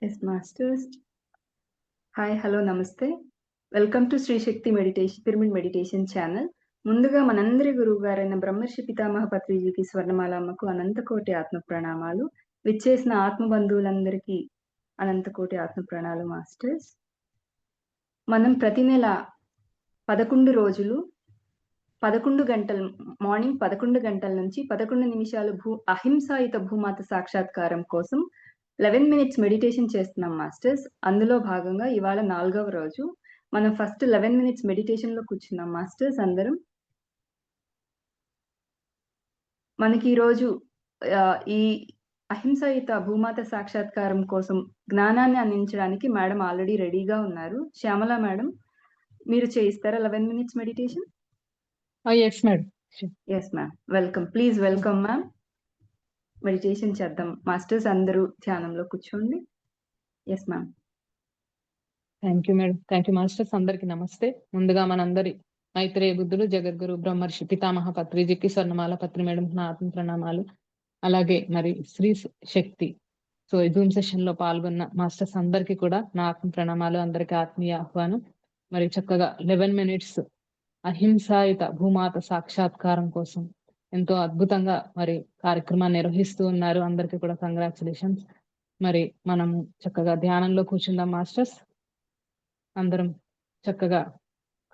Yes, masters. Hi, hello, నమస్తే. Welcome to Shri Shakti pyramid meditation channel. ముందుగా మనందరి గురువుగారైన బ్రహ్మర్షి పితామహ పత్రిజీకి స్వర్ణమాలమ్మకు అనంతకోటి ఆత్మ ప్రణామాలు. విచ్చేసిన ఆత్మ బంధువులందరికీ అనంతకోటి ఆత్మ ప్రణామాలు మాస్టర్స్. మనం ప్రతి నెల 11 రోజులు 11 గంటలు మార్నింగ్ 11 గంటల నుంచి 11 నిమిషాలు అహింసాయుత భూమాత సాక్షాత్కారం కోసం 11 మినిట్స్ మెడిటేషన్ చేస్తున్నాం మాస్టర్స్. అందులో భాగంగా ఇవాళ 4వ రోజు. మనం ఫస్ట్ 11 మినిట్స్ మెడిటేషన్లో కూర్చున్నాం మాస్టర్స్ అందరం. మనకి ఈరోజు ఈ అహింసాయుత భూమాత సాక్షాత్కారం కోసం జ్ఞానాన్ని అందించడానికి మేడం ఆల్రెడీ రెడీగా ఉన్నారు. శ్యామల మేడం, మీరు చేయిస్తారా 11 minutes meditation? Yes madam. Yes ma'am, welcome. Please welcome ma'am. Meditation చేద్దాం మాస్టర్స్, అందరూ ధ్యానంలో కూర్చోండి. Yes ma'am. Thank you madam. Thank you masters. అందరికి నమస్తే. ముందుగా మనందరి మైత్రేయ బుద్ధుడు జగద్గురు బ్రహ్మర్షి పితామహ పత్రిజీకి స్వర్ణమాల పత్రి మేడం నా ఆత్మ ప్రణామాలు. అలాగే మరి శ్రీ శక్తి జూమ్ సెషన్ లో పాల్గొన్న మాస్టర్స్ అందరికీ కూడా నా ఆత్మ ప్రణామాలు, అందరికీ ఆత్మీయ ఆహ్వానం. మరి చక్కగా 11 మినిట్స్ అహింసాయుత భూమాత సాక్షాత్కారం కోసం ఎంతో అద్భుతంగా మరి కార్యక్రమాన్ని నిర్వహిస్తూ ఉన్నారు. అందరికీ కూడా కంగ్రాచులేషన్స్. మరి మనము చక్కగా ధ్యానంలో కూర్చుందాం మాస్టర్స్. అందరం చక్కగా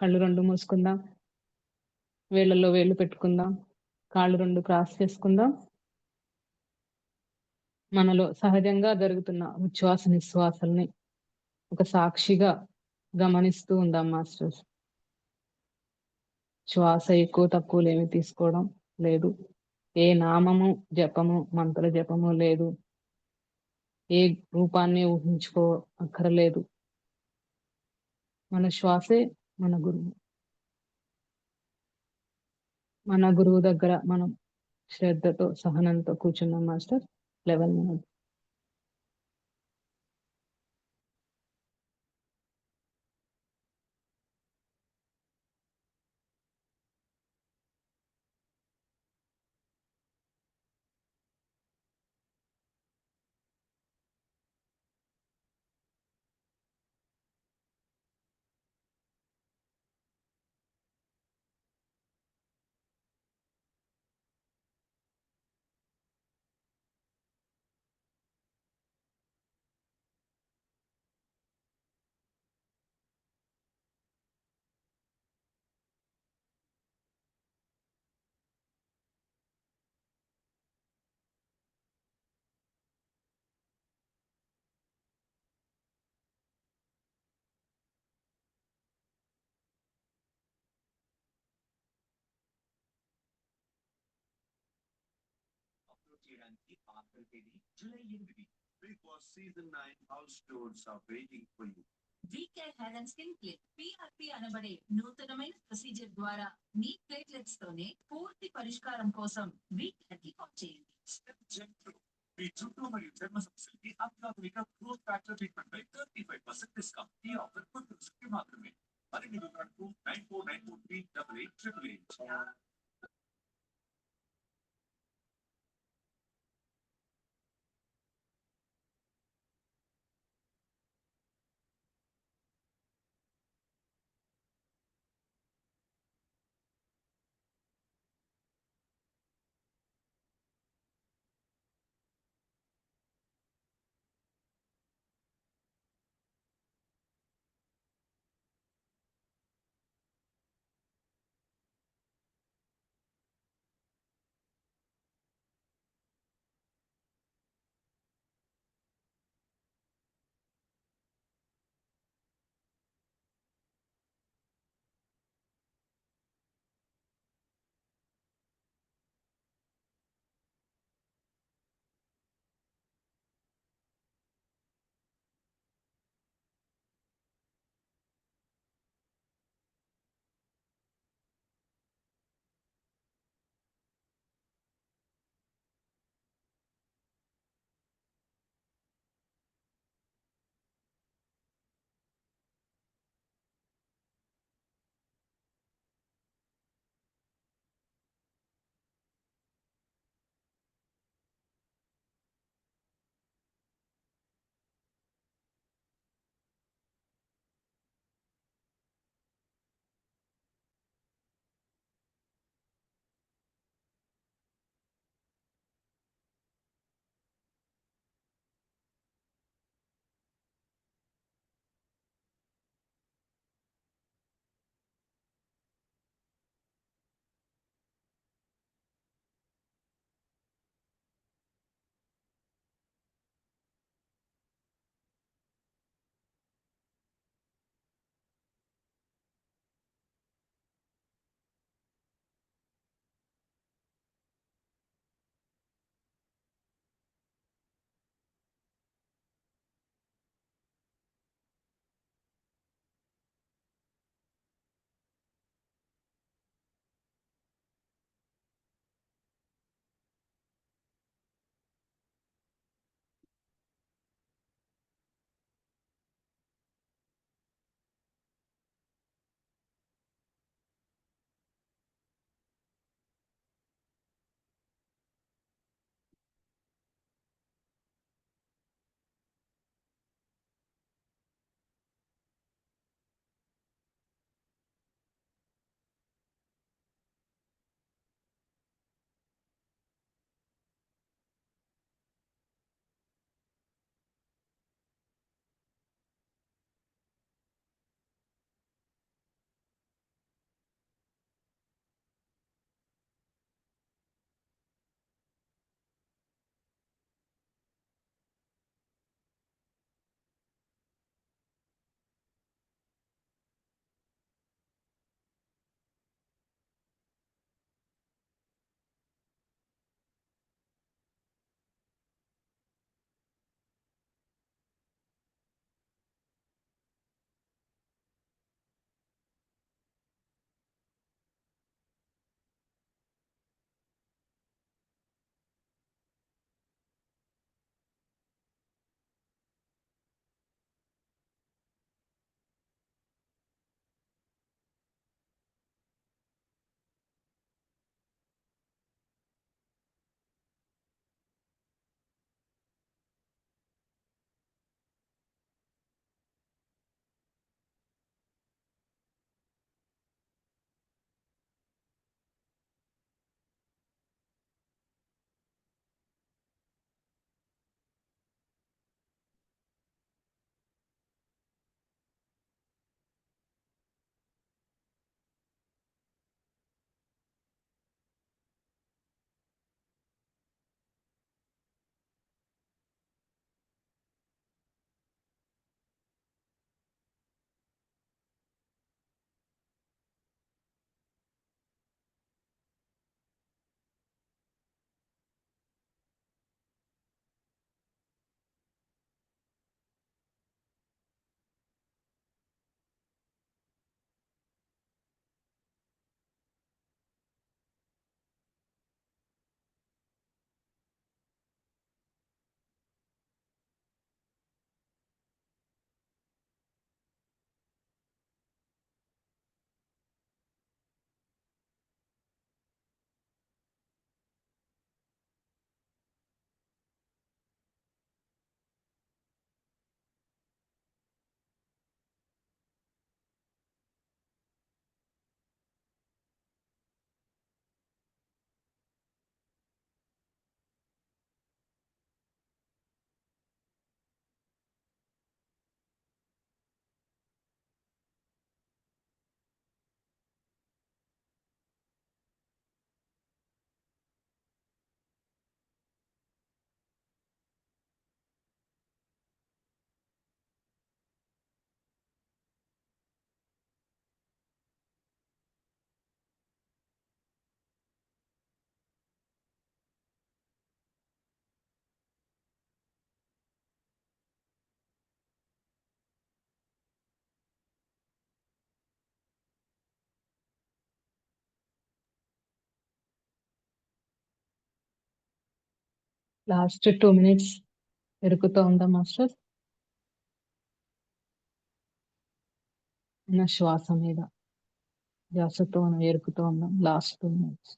కళ్ళు 2 మూసుకుందాం, వేళ్ళల్లో వేళ్ళు పెట్టుకుందాం, కాళ్ళు 2 క్రాస్ చేసుకుందాం. మనలో సహజంగా జరుగుతున్న ఉచ్ఛ్వాస నిశ్వాసల్ని ఒక సాక్షిగా గమనిస్తూ ఉందాం మాస్టర్స్. శ్వాస ఎక్కువ తక్కువలు ఏమి తీసుకోవడం లేదు. ఏ నామము జపము మంత్ర జపము లేదు. ఏ రూపాన్ని ఊహించుకో అక్కర్లేదు. మన శ్వాసే మన గురువు. మన గురువు దగ్గర మనం శ్రద్ధతో సహనంతో కూర్చున్నాం master. 11 minutes. July 8, Big Boss Season 9 house tours are waiting for you. VK Hair and Skin Clip PRP అనబడే నూతనమైన ప్రొసీజర్ ద్వారా మీ ప్లేట్లెట్స్ తోనే పూర్తి పరిష్కారం కోసం వీక్కి కాల్ చేయండి. స్టెప్ జెంట్ మీ చుట్టూ మరియు చర్మ సమస్యలకి అత్యాధునిక గ్రోత్ ఫ్యాక్టర్ ట్రీట్మెంట్ పై 35% డిస్కౌంట్. ఈ ఆఫర్ కొత్త రుసుకి మాత్రమే. మరిన్ని వివరాలకు 9494388888. లాస్ట్ 2 minutes ఎరుకుతూ ఉందా మాస్టర్? నా శ్వాస మీద ధ్యాసతో ఎరుకుతూ ఉందాం last 2 minutes.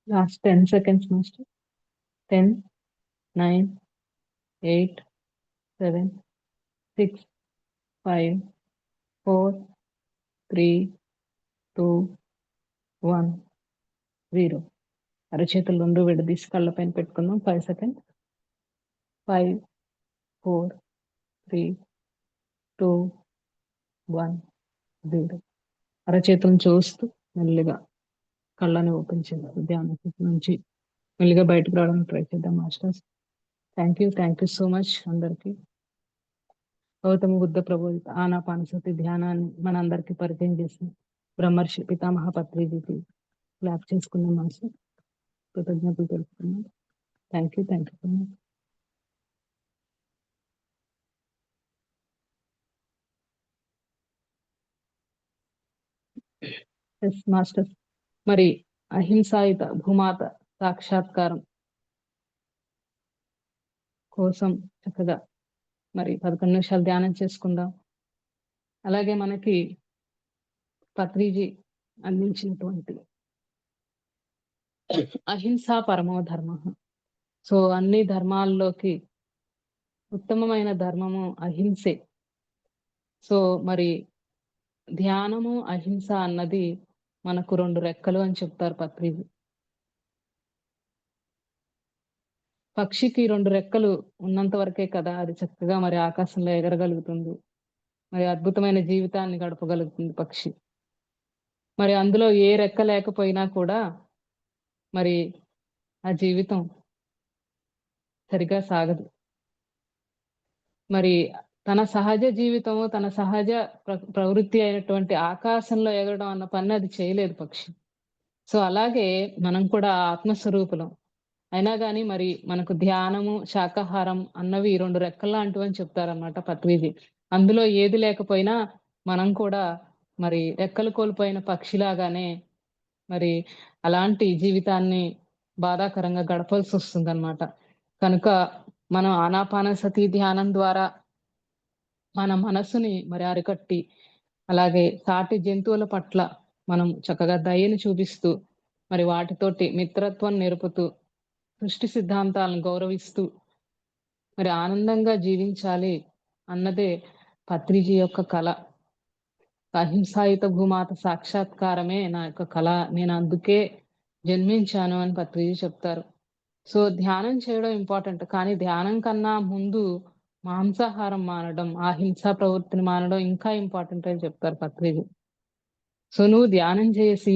Last 10 seconds, Master. 10, 9, 8, 7, 6, 5, 4, 3, 2, 1, 0. అరచేతులు రెండు విడదీసి కళ్ళ పైన పెట్టుకుందాం. 5 seconds. 5, 4, 3, 2, 1, 0. అరచేతులను చూస్తూ మెల్లిగా కళ్ళని ఓపెన్ చేయాలి. ధ్యానం నుంచి మెల్లిగా బయటకు రావడానికి ట్రై చేద్దాం masters. Thank you so much అందరికి. గౌతమ బుద్ధ ప్రభు ఆనాపానసతి ధ్యానాన్ని మనందరికీ పరిచయం చేసిన బ్రహ్మర్షి పితామహ పత్రిజీకి క్లాప్ చేసుకున్నాం మాస్టర్. కృతజ్ఞతలు తెలుపుకున్నాం. Thank you so much. Yes master. మరి అహింసాయుత భూమాత సాక్షాత్కారం కోసం చక్కగా మరి 11 నిమిషాలు ధ్యానం చేసుకుందాం. అలాగే మనకి పత్రిజీ అందించినటువంటి అహింసా పరమో ధర్మ. సో అన్ని ధర్మాల్లోకి ఉత్తమమైన ధర్మము అహింసే. సో మరి ధ్యానము అహింస అన్నది మనకు 2 రెక్కలు అని చెప్తారు పత్రిజీ. పక్షికి 2 రెక్కలు ఉన్నంత వరకే కదా అది చక్కగా మరి ఆకాశంలో ఎగరగలుగుతుంది, మరి అద్భుతమైన జీవితాన్ని గడపగలుగుతుంది పక్షి. మరి అందులో ఏ రెక్క లేకపోయినా కూడా మరి ఆ జీవితం సరిగా సాగదు. మరి తన సహజ జీవితము, తన సహజ ప్రవృత్తి అయినటువంటి ఆకాశంలో ఎగరడం అన్న పని అది చేయలేదు పక్షి. సో అలాగే మనం కూడా ఆత్మస్వరూపులం అయినా కానీ మరి మనకు ధ్యానము శాకాహారం అన్నవి 2 రెక్కలు లాంటివి అని చెప్తారన్నమాట పత్రిజీ. అందులో ఏది లేకపోయినా మనం కూడా మరి రెక్కలు కోల్పోయిన పక్షిలాగానే మరి అలాంటి జీవితాన్ని బాధాకరంగా గడపాల్సి వస్తుంది అనమాట. కనుక మనం ఆనాపానసతి ధ్యానం ద్వారా మన మనసుని మరి అరికట్టి, అలాగే సాటి జంతువుల పట్ల మనం చక్కగా దయని చూపిస్తూ, మరి వాటితోటి మిత్రత్వం నేర్పుతూ, సృష్టి సిద్ధాంతాలను గౌరవిస్తూ, మరి ఆనందంగా జీవించాలి అన్నదే పత్రిజీ యొక్క కల. అహింసాయుత భూమాత సాక్షాత్కారమే నా యొక్క కళ, నేను అందుకే జన్మించాను అని పత్రిజీ చెప్తారు. సో ధ్యానం చేయడం ఇంపార్టెంట్, కానీ ధ్యానం కన్నా ముందు మాంసాహారం మానడం, ఆ హింసా ప్రవృత్తిని మానడం ఇంకా ఇంపార్టెంట్ అని చెప్తారు పత్రిజీ. సో నువ్వు ధ్యానం చేసి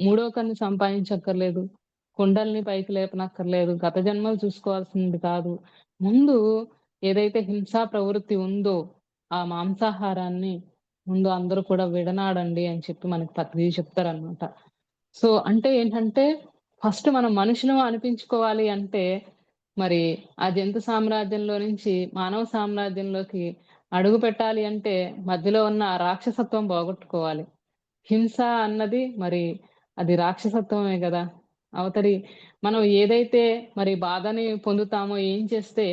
మూడో కన్ను సంపాదించక్కర్లేదు, కుండల్ని పైకి లేపనక్కర్లేదు, గత జన్మలు చూసుకోవాల్సింది కాదు. ముందు ఏదైతే హింసా ప్రవృత్తి ఉందో ఆ మాంసాహారాన్ని ముందు అందరూ కూడా విడనాడండి అని చెప్పి మనకి పత్రిజీ చెప్తారనమాట. సో అంటే ఏంటంటే ఫస్ట్ మనం మనుషులు అనిపించుకోవాలి అంటే మరి ఆ జంతు సామ్రాజ్యంలో నుంచి మానవ సామ్రాజ్యంలోకి అడుగు పెట్టాలి అంటే మధ్యలో ఉన్న ఆ రాక్షసత్వం పోగొట్టుకోవాలి. హింస అన్నది మరి అది రాక్షసత్వమే కదా. అవతలి మనం ఏదైతే మరి బాధని పొందుతామో ఏం చేస్తే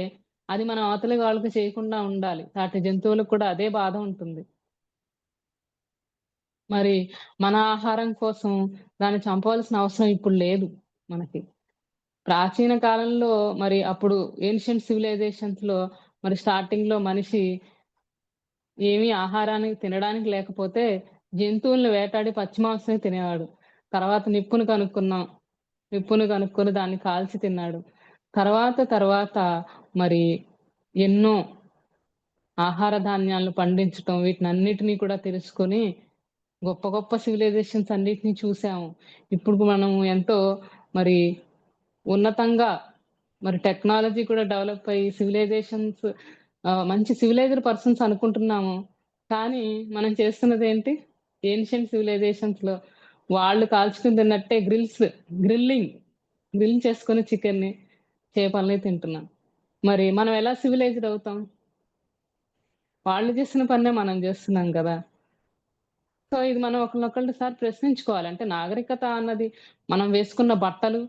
అది మనం అవతలి వాళ్ళకి చేయకుండా ఉండాలి. సాటి జంతువులకు కూడా అదే బాధ ఉంటుంది. మరి మన ఆహారం కోసం దాన్ని చంపవలసిన అవసరం ఇప్పుడు లేదు మనకి. ప్రాచీన కాలంలో మరి అప్పుడు ఏన్షియంట్ సివిలైజేషన్స్ లో మరి స్టార్టింగ్ లో మనిషి ఏమీ ఆహారానికి తినడానికి లేకపోతే జంతువులను వేటాడి పచ్చిమాంసమే తినేవాడు. తర్వాత నిప్పును కనుక్కొని దాన్ని కాల్చి తిన్నాడు. తర్వాత మరి ఎన్నో ఆహార ధాన్యాలను పండించటం, వీటినన్నిటినీ కూడా తెలుసుకొని గొప్ప గొప్ప సివిలైజేషన్స్ అన్నిటిని చూసాము. ఇప్పుడు మనం ఎంతో మరి ఉన్నతంగా మరి టెక్నాలజీ కూడా డెవలప్ అయ్యి సివిలైజేషన్స్ మంచి సివిలైజ్డ్ పర్సన్స్ అనుకుంటున్నాము. కానీ మనం చేస్తున్నది ఏంటి? ఏన్షియంట్ సివిలైజేషన్స్ లో వాళ్ళు కాల్చుకుని తిన్నట్టే గ్రిల్ చేసుకొని చికెన్ని, చేపల్ని తింటున్నాం. మరి మనం ఎలా సివిలైజ్డ్ అవుతాం? వాళ్ళు చేసిన పనే మనం చేస్తున్నాం కదా. సో ఇది మనం ఒకరినొకరిసారి ప్రశ్నించుకోవాలి. అంటే నాగరికత అన్నది మనం వేసుకున్న బట్టలు,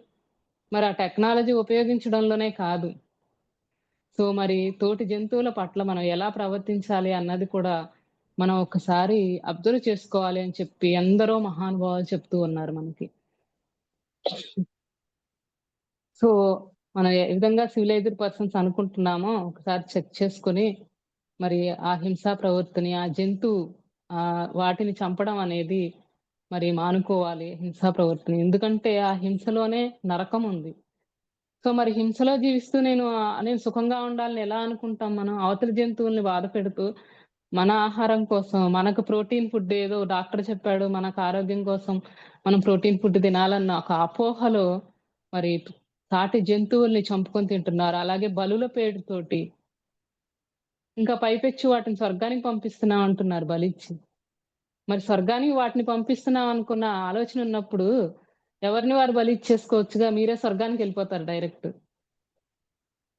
మరి ఆ టెక్నాలజీ ఉపయోగించడంలోనే కాదు. సో మరి తోటి జంతువుల పట్ల మనం ఎలా ప్రవర్తించాలి అన్నది కూడా మనం ఒకసారి అబ్జర్వ్ చేసుకోవాలి అని చెప్పి ఎందరో మహానుభావులు చెప్తూ ఉన్నారు మనకి. సో మనం ఏ విధంగా సివిలైజ్డ్ పర్సన్స్ అనుకుంటున్నామో ఒకసారి చెక్ చేసుకొని మరి ఆ హింసా ప్రవృత్తిని, ఆ జంతువు వాటిని చంపడం అనేది మరి మానుకోవాలి హింసా ప్రవృత్తిని. ఎందుకంటే ఆ హింసలోనే నరకం ఉంది. సో మరి హింసలో జీవిస్తూ నేను సుఖంగా ఉండాలని ఎలా అనుకుంటాం మనం? అవతలి జంతువుల్ని బాధ పెడుతూ మన ఆహారం కోసం మనకు ప్రోటీన్ ఫుడ్ ఏదో డాక్టర్ చెప్పాడు, మనకు ఆరోగ్యం కోసం మనం ప్రోటీన్ ఫుడ్ తినాలన్న ఒక అపోహలో మరి సాటి జంతువుల్ని చంపుకొని తింటున్నారు. అలాగే బలుల పేరుతోటి ఇంకా పైపెచ్చు వాటిని స్వర్గానికి పంపిస్తున్నాం అంటున్నారు బలిచ్చి. మరి స్వర్గానికి వాటిని పంపిస్తున్నాం అనుకున్న ఆలోచన ఉన్నప్పుడు ఎవరిని వారు బలి ఇచ్చేసుకోవచ్చుగా, మీరే స్వర్గానికి వెళ్ళిపోతారు డైరెక్ట్.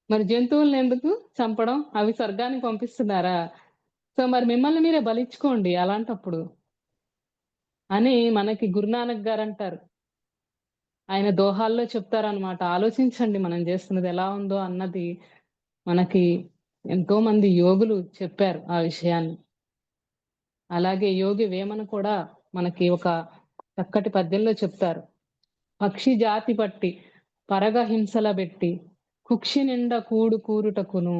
మరి జంతువుల్ని ఎందుకు చంపడం? అవి స్వర్గానికి పంపిస్తున్నారా? సో మరి మిమ్మల్ని మీరే బలిచ్చుకోండి అలాంటప్పుడు అని మనకి గురునానక్ గారు అంటారు. ఆయన దోహాల్లో చెప్తారనమాట. ఆలోచించండి మనం చేస్తున్నది ఎలా ఉందో అన్నది మనకి ఎంతో మంది యోగులు చెప్పారు ఆ విషయాన్ని. అలాగే యోగి వేమన కూడా మనకి ఒక చక్కటి పద్యంలో చెప్తారు. పక్షి జాతి పట్టి పరగ హింసల పెట్టి కుక్షి నిండ కూరుటకును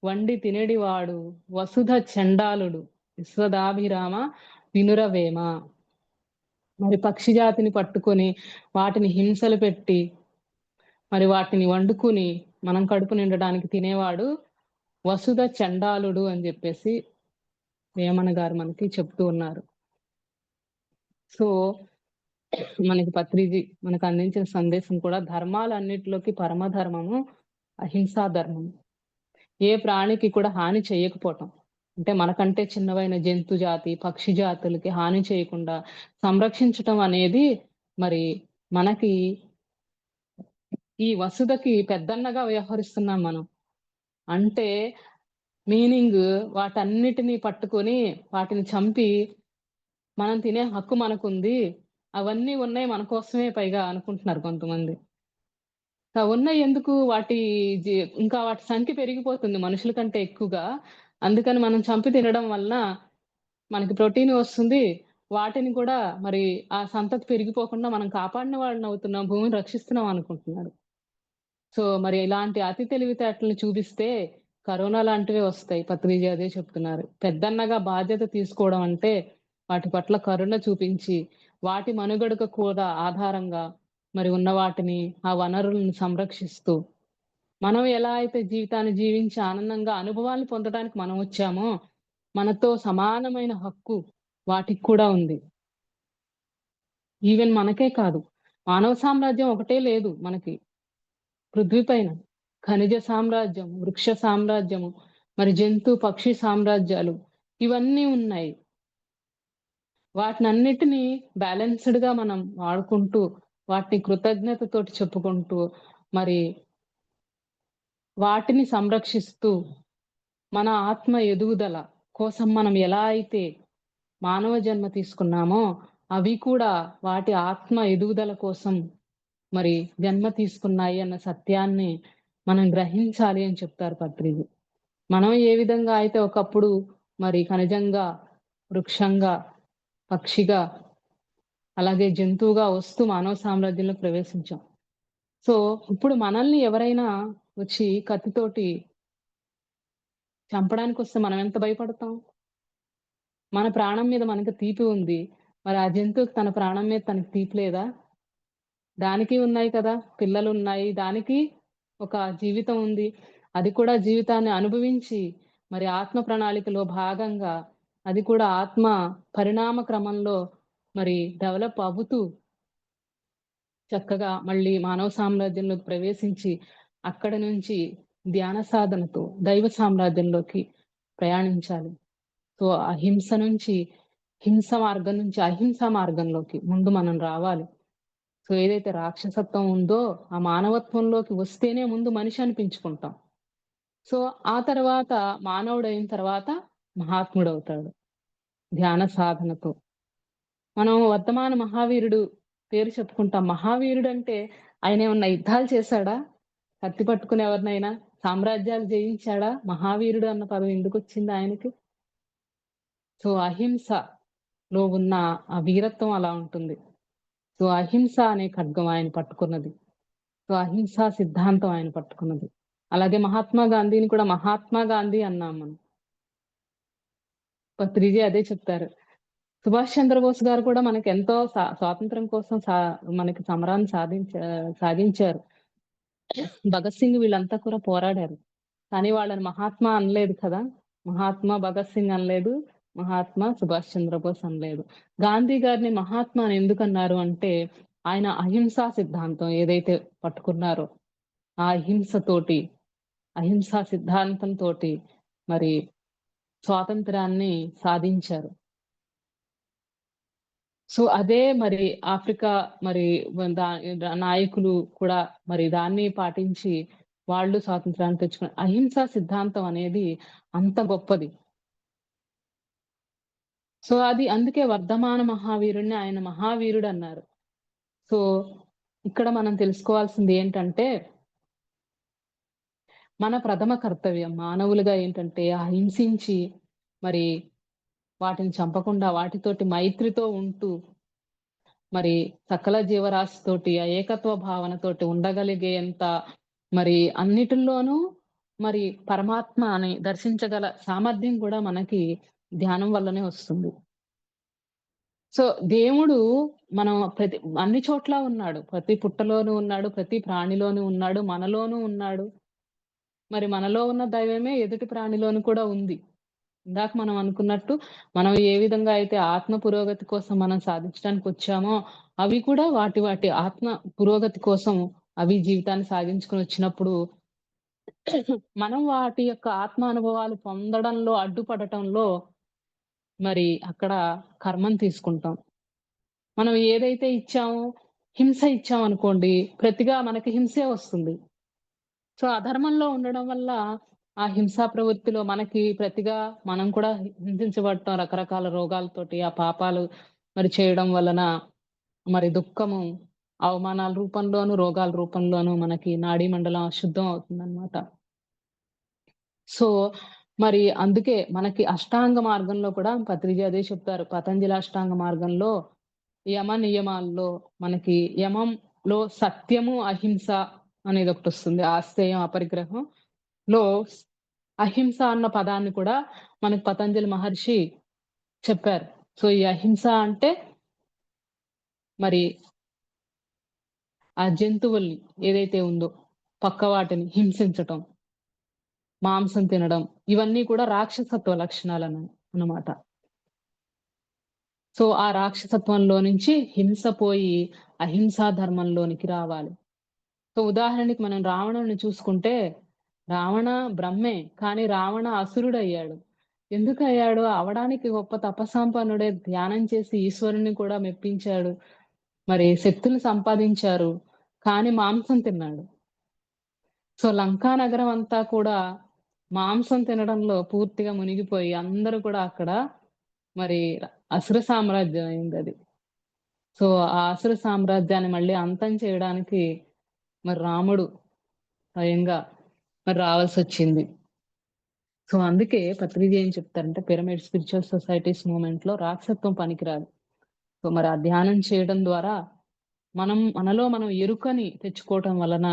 వండి తినడివాడు వసుధ చండాలుడు విశ్వదాభిరామ వినురవేమ. మరి పక్షి జాతిని పట్టుకొని వాటిని హింసలు పెట్టి మరి వాటిని వండుకుని మనం కడుపు నిండడానికి తినేవాడు వసుధ చండాలుడు అని చెప్పేసి వేమన గారు మనకి చెప్తూ ఉన్నారు. సో మనకి పత్రిజీ మనకు అందించిన సందేశం కూడా ధర్మాలన్నిటిలోకి పరమధర్మము అహింసా ధర్మము. ఏ ప్రాణికి కూడా హాని చేయకపోవటం, అంటే మనకంటే చిన్నవైన జంతు జాతి పక్షి జాతులకి హాని చేయకుండా సంరక్షించటం అనేది మరి మనకి ఈ వసుధకి పెద్దన్నగా వ్యవహరిస్తున్నాం మనం. అంటే మీనింగ్ వాటన్నిటిని పట్టుకొని వాటిని చంపి మనం తినే హక్కు మనకుంది, అవన్నీ ఉన్నాయి మన కోసమే పైగా అనుకుంటున్నారు కొంతమంది. ఉన్నాయి ఎందుకు వాటి జీ ఇంకా వాటి సంఖ్య పెరిగిపోతుంది మనుషుల కంటే ఎక్కువగా. అందుకని మనం చంపి తినడం వలన మనకి ప్రోటీన్ వస్తుంది. వాటిని కూడా మరి ఆ సంతతి పెరిగిపోకుండా మనం కాపాడిన వాళ్ళమవుతున్నాం, భూమిని రక్షిస్తున్నాం అనుకుంటున్నారు. మరి ఇలాంటి అతి తెలివితేటలను చూపిస్తే కరోనా లాంటివే వస్తాయి. పత్రిజీ అదే చెప్తున్నారు. పెద్దన్నగా బాధ్యత తీసుకోవడం అంటే వాటి పట్ల కరుణ చూపించి, వాటి మనుగడకు కూడా ఆధారంగా మరి ఉన్న వాటిని, ఆ వనరులను సంరక్షిస్తూ, మనం ఎలా అయితే జీవితాన్ని జీవించి ఆనందంగా అనుభవాలను పొందడానికి మనం వచ్చామో, మనతో సమానమైన హక్కు వాటికి కూడా ఉంది. ఈవెన్ మనకే కాదు. మానవ సామ్రాజ్యం ఒకటే లేదు మనకి. పృథ్వీ పైన ఖనిజ సామ్రాజ్యం, వృక్ష సామ్రాజ్యము, మరి జంతు, పక్షి సామ్రాజ్యాలు ఇవన్నీ ఉన్నాయి. వాటినన్నిటిని బ్యాలెన్స్‌డ్‌గా మనం వాడుకుంటూ, వాటిని కృతజ్ఞతతోటి చెప్పుకుంటూ, మరి వాటిని సంరక్షిస్తూ, మన ఆత్మ ఎదుగుదల కోసం మనం ఎలా అయితే మానవ జన్మ తీసుకున్నామో, అవి కూడా వాటి ఆత్మ ఎదుగుదల కోసం మరి జన్మ తీసుకున్నాయి అన్న సత్యాన్ని మనం గ్రహించాలి అని చెప్తారు పత్రిజీ. మనం ఏ విధంగా అయితే ఒకప్పుడు మరి ఖనిజంగా, వృక్షంగా, పక్షిగా, అలాగే జంతువుగా వస్తూ మానవ సామ్రాజ్యంలో ప్రవేశించాం. ఇప్పుడు మనల్ని ఎవరైనా వచ్చి కత్తితోటి చంపడానికొస్తే మనం ఎంత భయపడతాం? మన ప్రాణం మీద మనకు తీపి ఉంది. మరి ఆ జంతువుకి తన ప్రాణం మీద తనకి తీపి లేదా? దానికి ఉన్నాయి కదా! పిల్లలున్నాయి. దానికి ఒక జీవితం ఉంది. అది కూడా జీవితాన్ని అనుభవించి, మరి ఆత్మ ప్రణాళికలో భాగంగా అది కూడా ఆత్మ పరిణామ క్రమంలో మరి డెవలప్ అవుతూ చక్కగా మళ్ళీ మానవ సామ్రాజ్యంలోకి ప్రవేశించి, అక్కడి నుంచి ధ్యాన సాధనతో దైవ సామ్రాజ్యంలోకి ప్రయాణించాలి. అహింస నుంచి హింస మార్గం నుంచి అహింసా మార్గంలోకి ముందు మనం రావాలి. ఏదైతే రాక్షసత్వం ఉందో ఆ మానవత్వంలోకి వస్తేనే ముందు మనిషి అనిపించుకుంటాం. ఆ తర్వాత మానవుడయిన తర్వాత మహాత్ముడవుతాడు ధ్యాన సాధనతో. మనం వర్తమాన మహావీరుడు పేరు చెప్పుకుంటాం. మహావీరుడంటే ఆయనేమన్నా యుద్ధాలు చేశాడా? కత్తి పట్టుకుని ఎవరినైనా సామ్రాజ్యాలు జయించాడా? మహావీరుడు అన్న పదం ఎందుకొచ్చింది ఆయనకి? అహింసలో ఉన్న ఆ వీరత్వం అలా ఉంటుంది. అహింస అనే ఖడ్గం ఆయన పట్టుకున్నది. అహింసా సిద్ధాంతం ఆయన పట్టుకున్నది. అలాగే మహాత్మా గాంధీని కూడా మహాత్మా గాంధీ అన్నాం మనం. పత్రిజీ అదే చెప్తారు. సుభాష్ చంద్రబోస్ గారు కూడా మనకెంతో స్వాతంత్రం కోసం మనకి సమరాన్ని సాగించారు. భగత్ సింగ్ వీళ్ళంతా కూడా పోరాడారు. కానీ వాళ్ళని మహాత్మా అనలేదు కదా! మహాత్మా భగత్ సింగ్ అనలేదు. మహాత్మా సుభాష్ చంద్రబోస్ అనలేదు. గాంధీ గారిని మహాత్మా అని ఎందుకన్నారు అంటే, ఆయన అహింసా సిద్ధాంతం ఏదైతే పట్టుకున్నారో, ఆ అహింసా సిద్ధాంతంతోటి మరి స్వాతంత్రాన్ని సాధించారు. అదే మరి ఆఫ్రికా మరి నాయకులు కూడా మరి దాన్ని పాటించి వాళ్ళు స్వాతంత్రాన్ని తెచ్చుకున్నారు. అహింసా సిద్ధాంతం అనేది అంత గొప్పది. అది అందుకే వర్ధమాన మహావీరుడిని ఆయన మహావీరుడు అన్నారు. ఇక్కడ మనం తెలుసుకోవాల్సింది ఏంటంటే, మన ప్రథమ కర్తవ్యం మానవులుగా ఏంటంటే అహింసించి మరి వాటిని చంపకుండా వాటితోటి మైత్రితో ఉంటూ మరి సకల జీవరాశితోటి ఆ ఏకత్వ భావనతోటి ఉండగలిగేంత మరి అన్నిటిల్లోనూ మరి పరమాత్మ అని దర్శించగల సామర్థ్యం కూడా మనకి ధ్యానం వల్లనే వస్తుంది. దేవుడు మనం అన్ని చోట్ల ఉన్నాడు. ప్రతి పుట్టలోనూ ఉన్నాడు, ప్రతి ప్రాణిలోనూ ఉన్నాడు, మనలోనూ ఉన్నాడు. మరి మనలో ఉన్న దైవమే ఎదుటి ప్రాణిలోను కూడా ఉంది. ఇందాక మనం అనుకున్నట్టు మనం ఏ విధంగా అయితే ఆత్మ పురోగతి కోసం మనం సాధించడానికి వచ్చామో, అవి కూడా వాటి ఆత్మ పురోగతి కోసం అవి జీవితాన్ని సాగించుకొని వచ్చినప్పుడు మనం వాటి యొక్క ఆత్మ అనుభవాలు పొందడంలో అడ్డుపడటంలో మరి అక్కడ కర్మను తీసుకుంటాం. మనం ఏదైతే ఇచ్చామో హింస ఇచ్చామనుకోండి, ప్రతిగా మనకి హింసే వస్తుంది. అధర్మంలో ఉండడం వల్ల ఆ హింసా ప్రవృత్తిలో మనకి ప్రతిగా మనం కూడా హింసించబడటం రకరకాల రోగాలతోటి ఆ పాపాలు మరి చేయడం వలన మరి దుఃఖము, అవమానాల రూపంలోను, రోగాల రూపంలోను మనకి నాడీ మండలం అశుద్ధం అవుతుందన్నమాట. సో, మరి అందుకే మనకి అష్టాంగ మార్గంలో కూడా పత్రిజీ అదే చెప్తారు. పతంజలి అష్టాంగ మార్గంలో యమ నియమాల్లో మనకి యమంలో సత్యము, అహింస అనేదొకటొస్తుంది. ఆస్తేయం, అపరిగ్రహంలో అహింస అన్న పదాన్ని కూడా మనకు పతంజలి మహర్షి చెప్పారు. సో, ఈ అహింస అంటే మరి ఆ జంతువుల్ని ఏదైతే ఉందో పక్క వాటిని హింసించటం, మాంసం తినడం, ఇవన్నీ కూడా రాక్షసత్వ లక్షణాలన్నమాట. సో, ఆ రాక్షసత్వంలో నుంచి హింస పోయి అహింసా ధర్మంలోనికి రావాలి. సో, ఉదాహరణకి మనం రావణుడిని చూసుకుంటే, రావణ బ్రహ్మే, కానీ రావణ అసురుడయ్యాడు. ఎందుకయ్యాడు? అవడానికి గొప్ప తపస్సంపన్నుడే, ధ్యానం చేసి ఈశ్వరుని కూడా మెప్పించాడు. మరి శక్తులు సంపాదించారు, కానీ మాంసం తిన్నాడు. సో, లంకా నగరం అంతా కూడా మాంసం తినడంలో పూర్తిగా మునిగిపోయి అందరూ కూడా అక్కడ మరి అసుర సామ్రాజ్యం అయిందది. సో, ఆ అసుర సామ్రాజ్యాన్ని మళ్ళీ అంతం చేయడానికి మరి రాముడు స్వయంగా మరి రావాల్సొచ్చింది. సో, అందుకే పత్రిజీ ఏం చెప్తారంటే పిరమిడ్ స్పిరిచువల్ సొసైటీస్ మూవ్‌మెంట్‌లో రాక్షసత్వం పనికిరాదు. సో, మరి ఆ ధ్యానం చేయడం ద్వారా మనలో మనం ఎరుకని తెచ్చుకోవటం వలన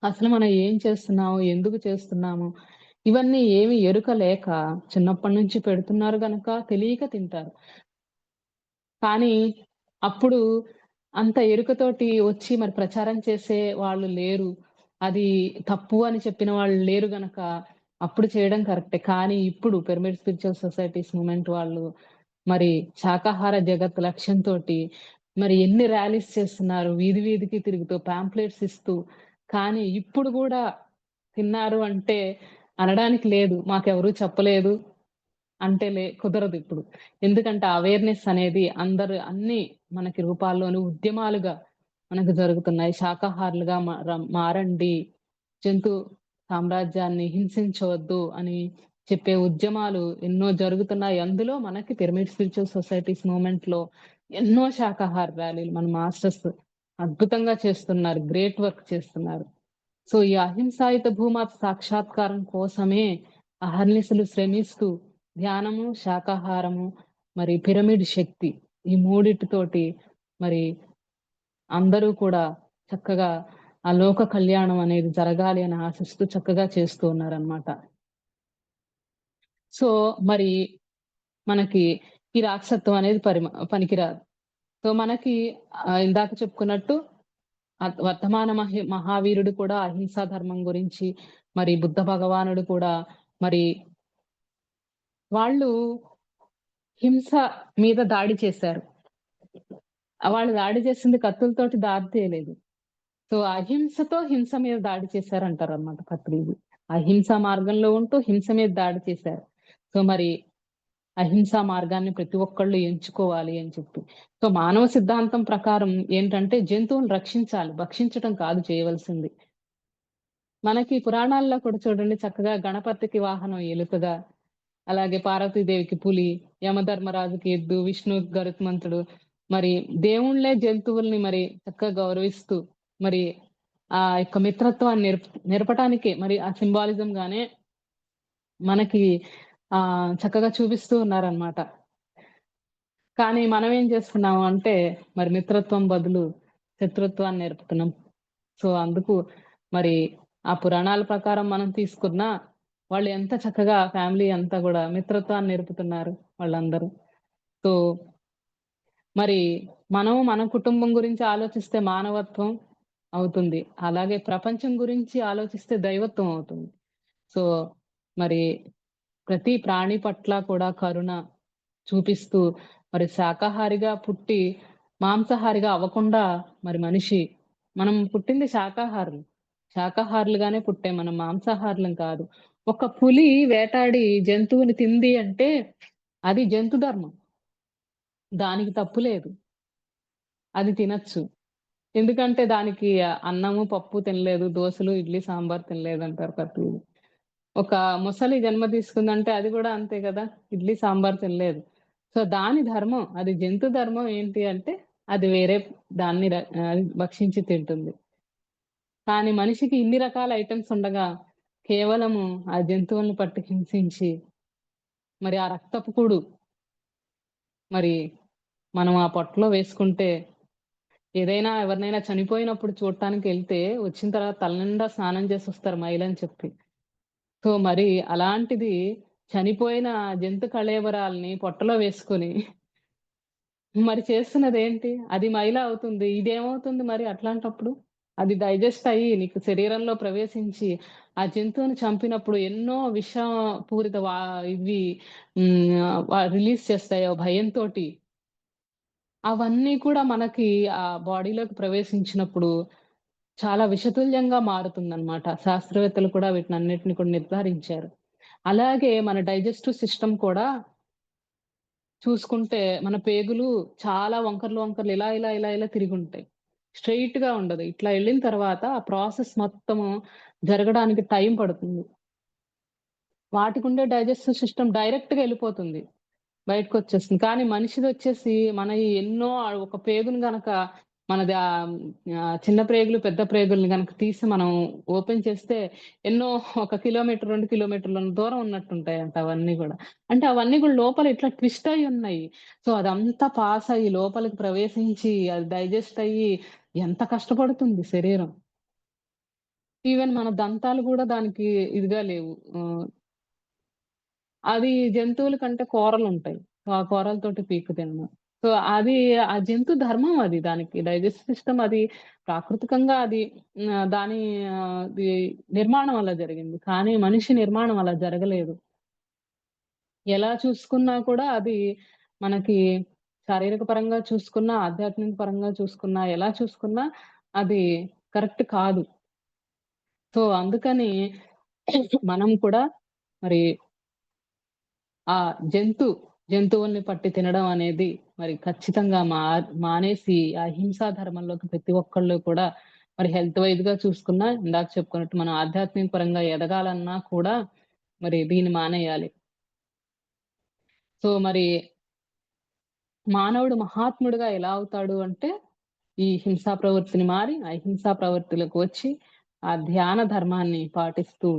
అసలు మనం ఏం చేస్తున్నాము? ఎందుకు చేస్తున్నాము? ఇవన్నీ ఏమి ఎరుక లేక చిన్నప్పటి నుంచి పెడుతున్నారు గనక తెలియక తింటారు. కానీ అప్పుడు అంత ఎరుకతోటి వచ్చి మరి ప్రచారం చేసే వాళ్ళు లేరు. అది తప్పు అని చెప్పిన వాళ్ళు లేరు గనక అప్పుడు చేయడం కరెక్టే. కానీ ఇప్పుడు పిరమిడ్ స్పిరిచువల్ సొసైటీస్ మూవ్‌మెంట్ వాళ్ళు మరి శాకాహార జగత్ లక్ష్యంతోటి మరి ఎన్ని ర్యాలీస్ చేస్తున్నారు. వీధి వీధికి తిరుగుతూ పాంప్లెట్స్ ఇస్తూ. కానీ ఇప్పుడు గూడా తిన్నారు అంటే అనడానికి లేదు. మాకెవరు చెప్పలేదు అంటే కుదరదిప్పుడు. ఎందుకంటే అవేర్‌నెస్ అనేది అన్ని మనకి రూపాల్లోనూ ఉద్యమాలుగా మనకు జరుగుతున్నాయి. శాకాహారులుగా మారండి. జంతు సామ్రాజ్యాన్ని హింసించవద్దు అని చెప్పే ఉద్యమాలు ఎన్నో జరుగుతున్నాయి. అందులో మనకి పిరమిడ్ స్పిరిచువల్ సొసైటీస్ మూవ్‌మెంట్‌లో ఎన్నో శాకాహార ర్యాలీలు మన మాస్టర్స్ అద్భుతంగా చేస్తున్నారు. గ్రేట్ వర్క్ చేస్తున్నారు. సో, ఈ అహింసాయుత భూమాత సాక్షాత్కారం కోసమే అహర్నిశలు శ్రమిస్తూ ధ్యానము, శాకాహారము, మరి పిరమిడ్ శక్తి ఈ మూడిటితోటి మరి అందరూ కూడా చక్కగా ఆ లోక కళ్యాణం అనేది జరగాలి అని ఆశిస్తూ చక్కగా చేస్తూ ఉన్నారనమాట. సో, మరి మనకి ఈ రాక్షసత్వం అనేది పనికిరాదు. సో, మనకి ఇందాక చెప్పుకున్నట్టు వర్ధమాన మహావీరుడు కూడా అహింసా ధర్మం గురించి, మరి బుద్ధ భగవానుడు కూడా మరి వాళ్ళు హింస మీద దాడి చేశారు. వాళ్ళు దాడి చేసింది కత్తులతోటి దాడి చేయలేదు. సో, అహింసతో హింస మీద దాడి చేశారంటారన్నమాట పత్రిజీ. అహింసా మార్గంలో ఉంటూ హింస మీద దాడి చేశారు. సో, మరి అహింసా మార్గాన్ని ప్రతి ఒక్కళ్ళు ఎంచుకోవాలి అని చెప్పి. సో, మానవ సిద్ధాంతం ప్రకారం ఏంటంటే జంతువులను రక్షించాలి. భక్షించటం కాదు చేయవలసింది. మనకి పురాణాల్లో కూడా చూడండి చక్కగా గణపతికి వాహనం ఎలుకగా, అలాగే పార్వతీదేవికి పులి, యమధర్మరాజుకి ఎద్దు, విష్ణువుకి గరుత్మంతుడు. మరి దేవుళ్ళే జంతువుల్ని మరి చక్కగా గౌరవిస్తూ మరి ఆ యొక్క మిత్రత్వాన్ని నేర్పటానికే మరి ఆ సింబాలిజం గానే మనకి చక్కగా చూపిస్తూ ఉన్నారనమాట. కానీ మనం ఏం చేస్తున్నాము అంటే మరి మిత్రత్వం బదులు శత్రుత్వాన్ని నేర్పుతున్నాం. సో, అందుకు మరి ఆ పురాణాల ప్రకారం మనం తీసుకున్నా వాళ్ళు ఎంత చక్కగా ఫ్యామిలీ అంతా గూడా మిత్రత్వాన్ని నేర్పుతున్నారు వాళ్ళందరూ. సో, మరి మన కుటుంబం గురించి ఆలోచిస్తే మానవత్వం అవుతుంది. అలాగే ప్రపంచం గురించి ఆలోచిస్తే దైవత్వం అవుతుంది. సో, మరి ప్రతి ప్రాణి పట్ల కూడా కరుణ చూపిస్తూ మరి శాకాహారిగా పుట్టి మాంసాహారిగా అవ్వకుండా మరి మనం పుట్టింది శాకాహారులు. శాకాహారులుగానే పుట్టాం. మనం మాంసాహారులం కాదు. ఒక పులి వేటాడి జంతువుని తింది అంటే అది జంతు ధర్మం. దానికి తప్పు లేదు. అది తినొచ్చు. ఎందుకంటే దానికి అన్నము, పప్పు తినలేదు. దోసలు, ఇడ్లీ, సాంబార్ తినలేదంటారు పత్రిజీ. ఒక మొసలి జన్మ తీసుకుందంటే అది గూడా అంతే గదా! ఇడ్లీ, సాంబార్ తినలేదు. సో, దాని ధర్మం అది జంతు ధర్మం ఏంటి అంటే అది వేరే దాన్ని భక్షించి తింటుంది. కానీ మనిషికి ఇన్ని రకాల ఐటమ్స్ ఉండగా కేవలము ఆ జంతువులను పట్టి హింసించి మరి ఆ రక్తపు కూడు మరి మనం ఆ పొట్టలో వేసుకుంటే ఏదైనా ఎవరినైనా చనిపోయినప్పుడు చూడటానికి వెళ్తే వచ్చిన తర్వాత తలనిండా స్నానం చేసి వస్తారు మైలని చెప్పి. సో మరి అలాంటిది చనిపోయిన జంతు కళేబరాల్ని పొట్టలో వేసుకొని మరి చేస్తున్నదేంటి? అది మైల అవుతుంది. ఇదేమవుతుంది మరి అట్లాంటప్పుడు? అది డైజెస్ట్ అయ్యి నీకు శరీరంలో ప్రవేశించి, ఆ జంతువుని చంపినప్పుడు ఎన్నో విషపూరిత ఇవి రిలీజ్ చేస్తాయి భయంతోటి. అవన్నీ కూడా మనకి ఆ బాడీలోకి ప్రవేశించినప్పుడు చాలా విషతుల్యంగా మారుతుందన్నమాట. శాస్త్రవేత్తలు కూడా వీటినన్నిటిని కూడా నిర్ధారించారు. అలాగే మన డైజెస్టివ్ సిస్టమ్ కూడా చూసుకుంటే మన పేగులు చాలా వంకర్లు ఇలా తిరిగుంటాయి. స్ట్రెయిట్‌గా ఉండదు. ఇట్లా ఎళ్ళిన తర్వాత ఆ ప్రాసెస్ మొత్తము జరగడానికి టైం పడుతుంది. వాటికుండే డైజెస్టివ్ సిస్టమ్ డైరెక్ట్‌గా ఎళ్ళిపోతుంది. బయటకొచ్చేస్తుంది. కానీ మనిషిదొచ్చేసి మనయి ఎన్నో ఒక పేగుని గనక మనది చిన్న ప్రేగులు, పెద్ద ప్రేగుల్ని గనక తీసి మనం ఓపెన్ చేస్తే ఎన్నో 1 కిలోమీటర్, 2 కిలోమీటర్ల దూరం ఉన్నట్టుంటాయంట అవన్నీ గూడా. అంటే అవన్నీ గూడా లోపల ఇట్లా ట్విస్ట్ అయ్యున్నాయి. సో, అదంతా పాస్ అయ్యి లోపలికి ప్రవేశించి అది డైజెస్ట్ అయ్యి ఎంత కష్టపడుతుంది శరీరం. ఈవెన్ మన దంతాలు గూడా దానికి ఇదిగా లేవు. అది జంతువుల కంటే కూరలుంటాయి. ఆ కూరలతోటి పీక్కు తినడం. సో, అది ఆ జంతు ధర్మం అది. దానికి డైజెస్టివ్ సిస్టమ్ అది ప్రాకృతికంగా అది దాని ది నిర్మాణం అలా జరిగింది. కానీ మనిషి నిర్మాణం అలా జరగలేదు. ఎలా చూసుకున్నా కూడా అది మనకి శారీరక పరంగా చూసుకున్నా, ఆధ్యాత్మిక పరంగా చూసుకున్నా, ఎలా చూసుకున్నా అది కరెక్ట్ కాదు. సో, అందుకని మనం కూడా మరి ఆ జంతువుల్ని పట్టి తినడం అనేది మరి ఖచ్చితంగా మానేసి ఆ హింసా ధర్మంలోకి ప్రతి ఒక్కళ్ళు కూడా మరి హెల్త్ వైస్‌గా చూసుకున్నా ఇందాక చెప్పుకున్నట్టు మనం ఆధ్యాత్మిక పరంగా ఎదగాలన్నా కూడా మరి దీన్ని మానేయాలి. సో, మరి మానవుడు మహాత్ముడుగా ఎలా అవుతాడు అంటే ఈ హింసా ప్రవృత్తిని మారి అహింసా ప్రవృత్తిలోకి వచ్చి ఆ ధ్యాన ధర్మాన్ని పాటిస్తూ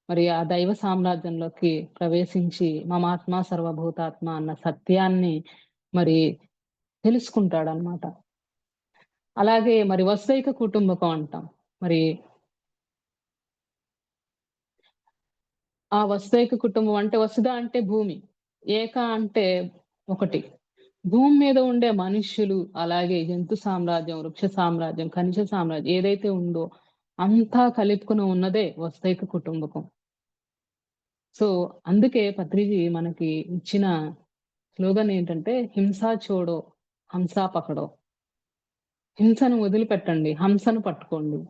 మరి ఆ దైవ సామ్రాజ్యంలోకి ప్రవేశించి మమాత్మ సర్వభూతాత్మ అన్న సత్యాన్ని మరి తెలుసుకుంటాడనమాట. అలాగే మరి వసైక కుటుంబకం అంటాం. మరి ఆ వసైక కుటుంబం అంటే వసుధ అంటే భూమి. ఏక అంటే ఒకటి. భూమి మీద ఉండే మనుష్యులు, అలాగే జంతు సామ్రాజ్యం, వృక్ష సామ్రాజ్యం, ఖనిజ సామ్రాజ్యం ఏదైతే ఉందో అంతా కలుపుకొని ఉన్నదే వసైక కుటుంబకం. సో, అందుకే పత్రిజీ మనకి ఇచ్చిన స్లోగన్ ఏంటంటే హింసా చోడో, హంసా పకడో. హింసను వదిలిపెట్టండి, హంసను పట్టుకోండి.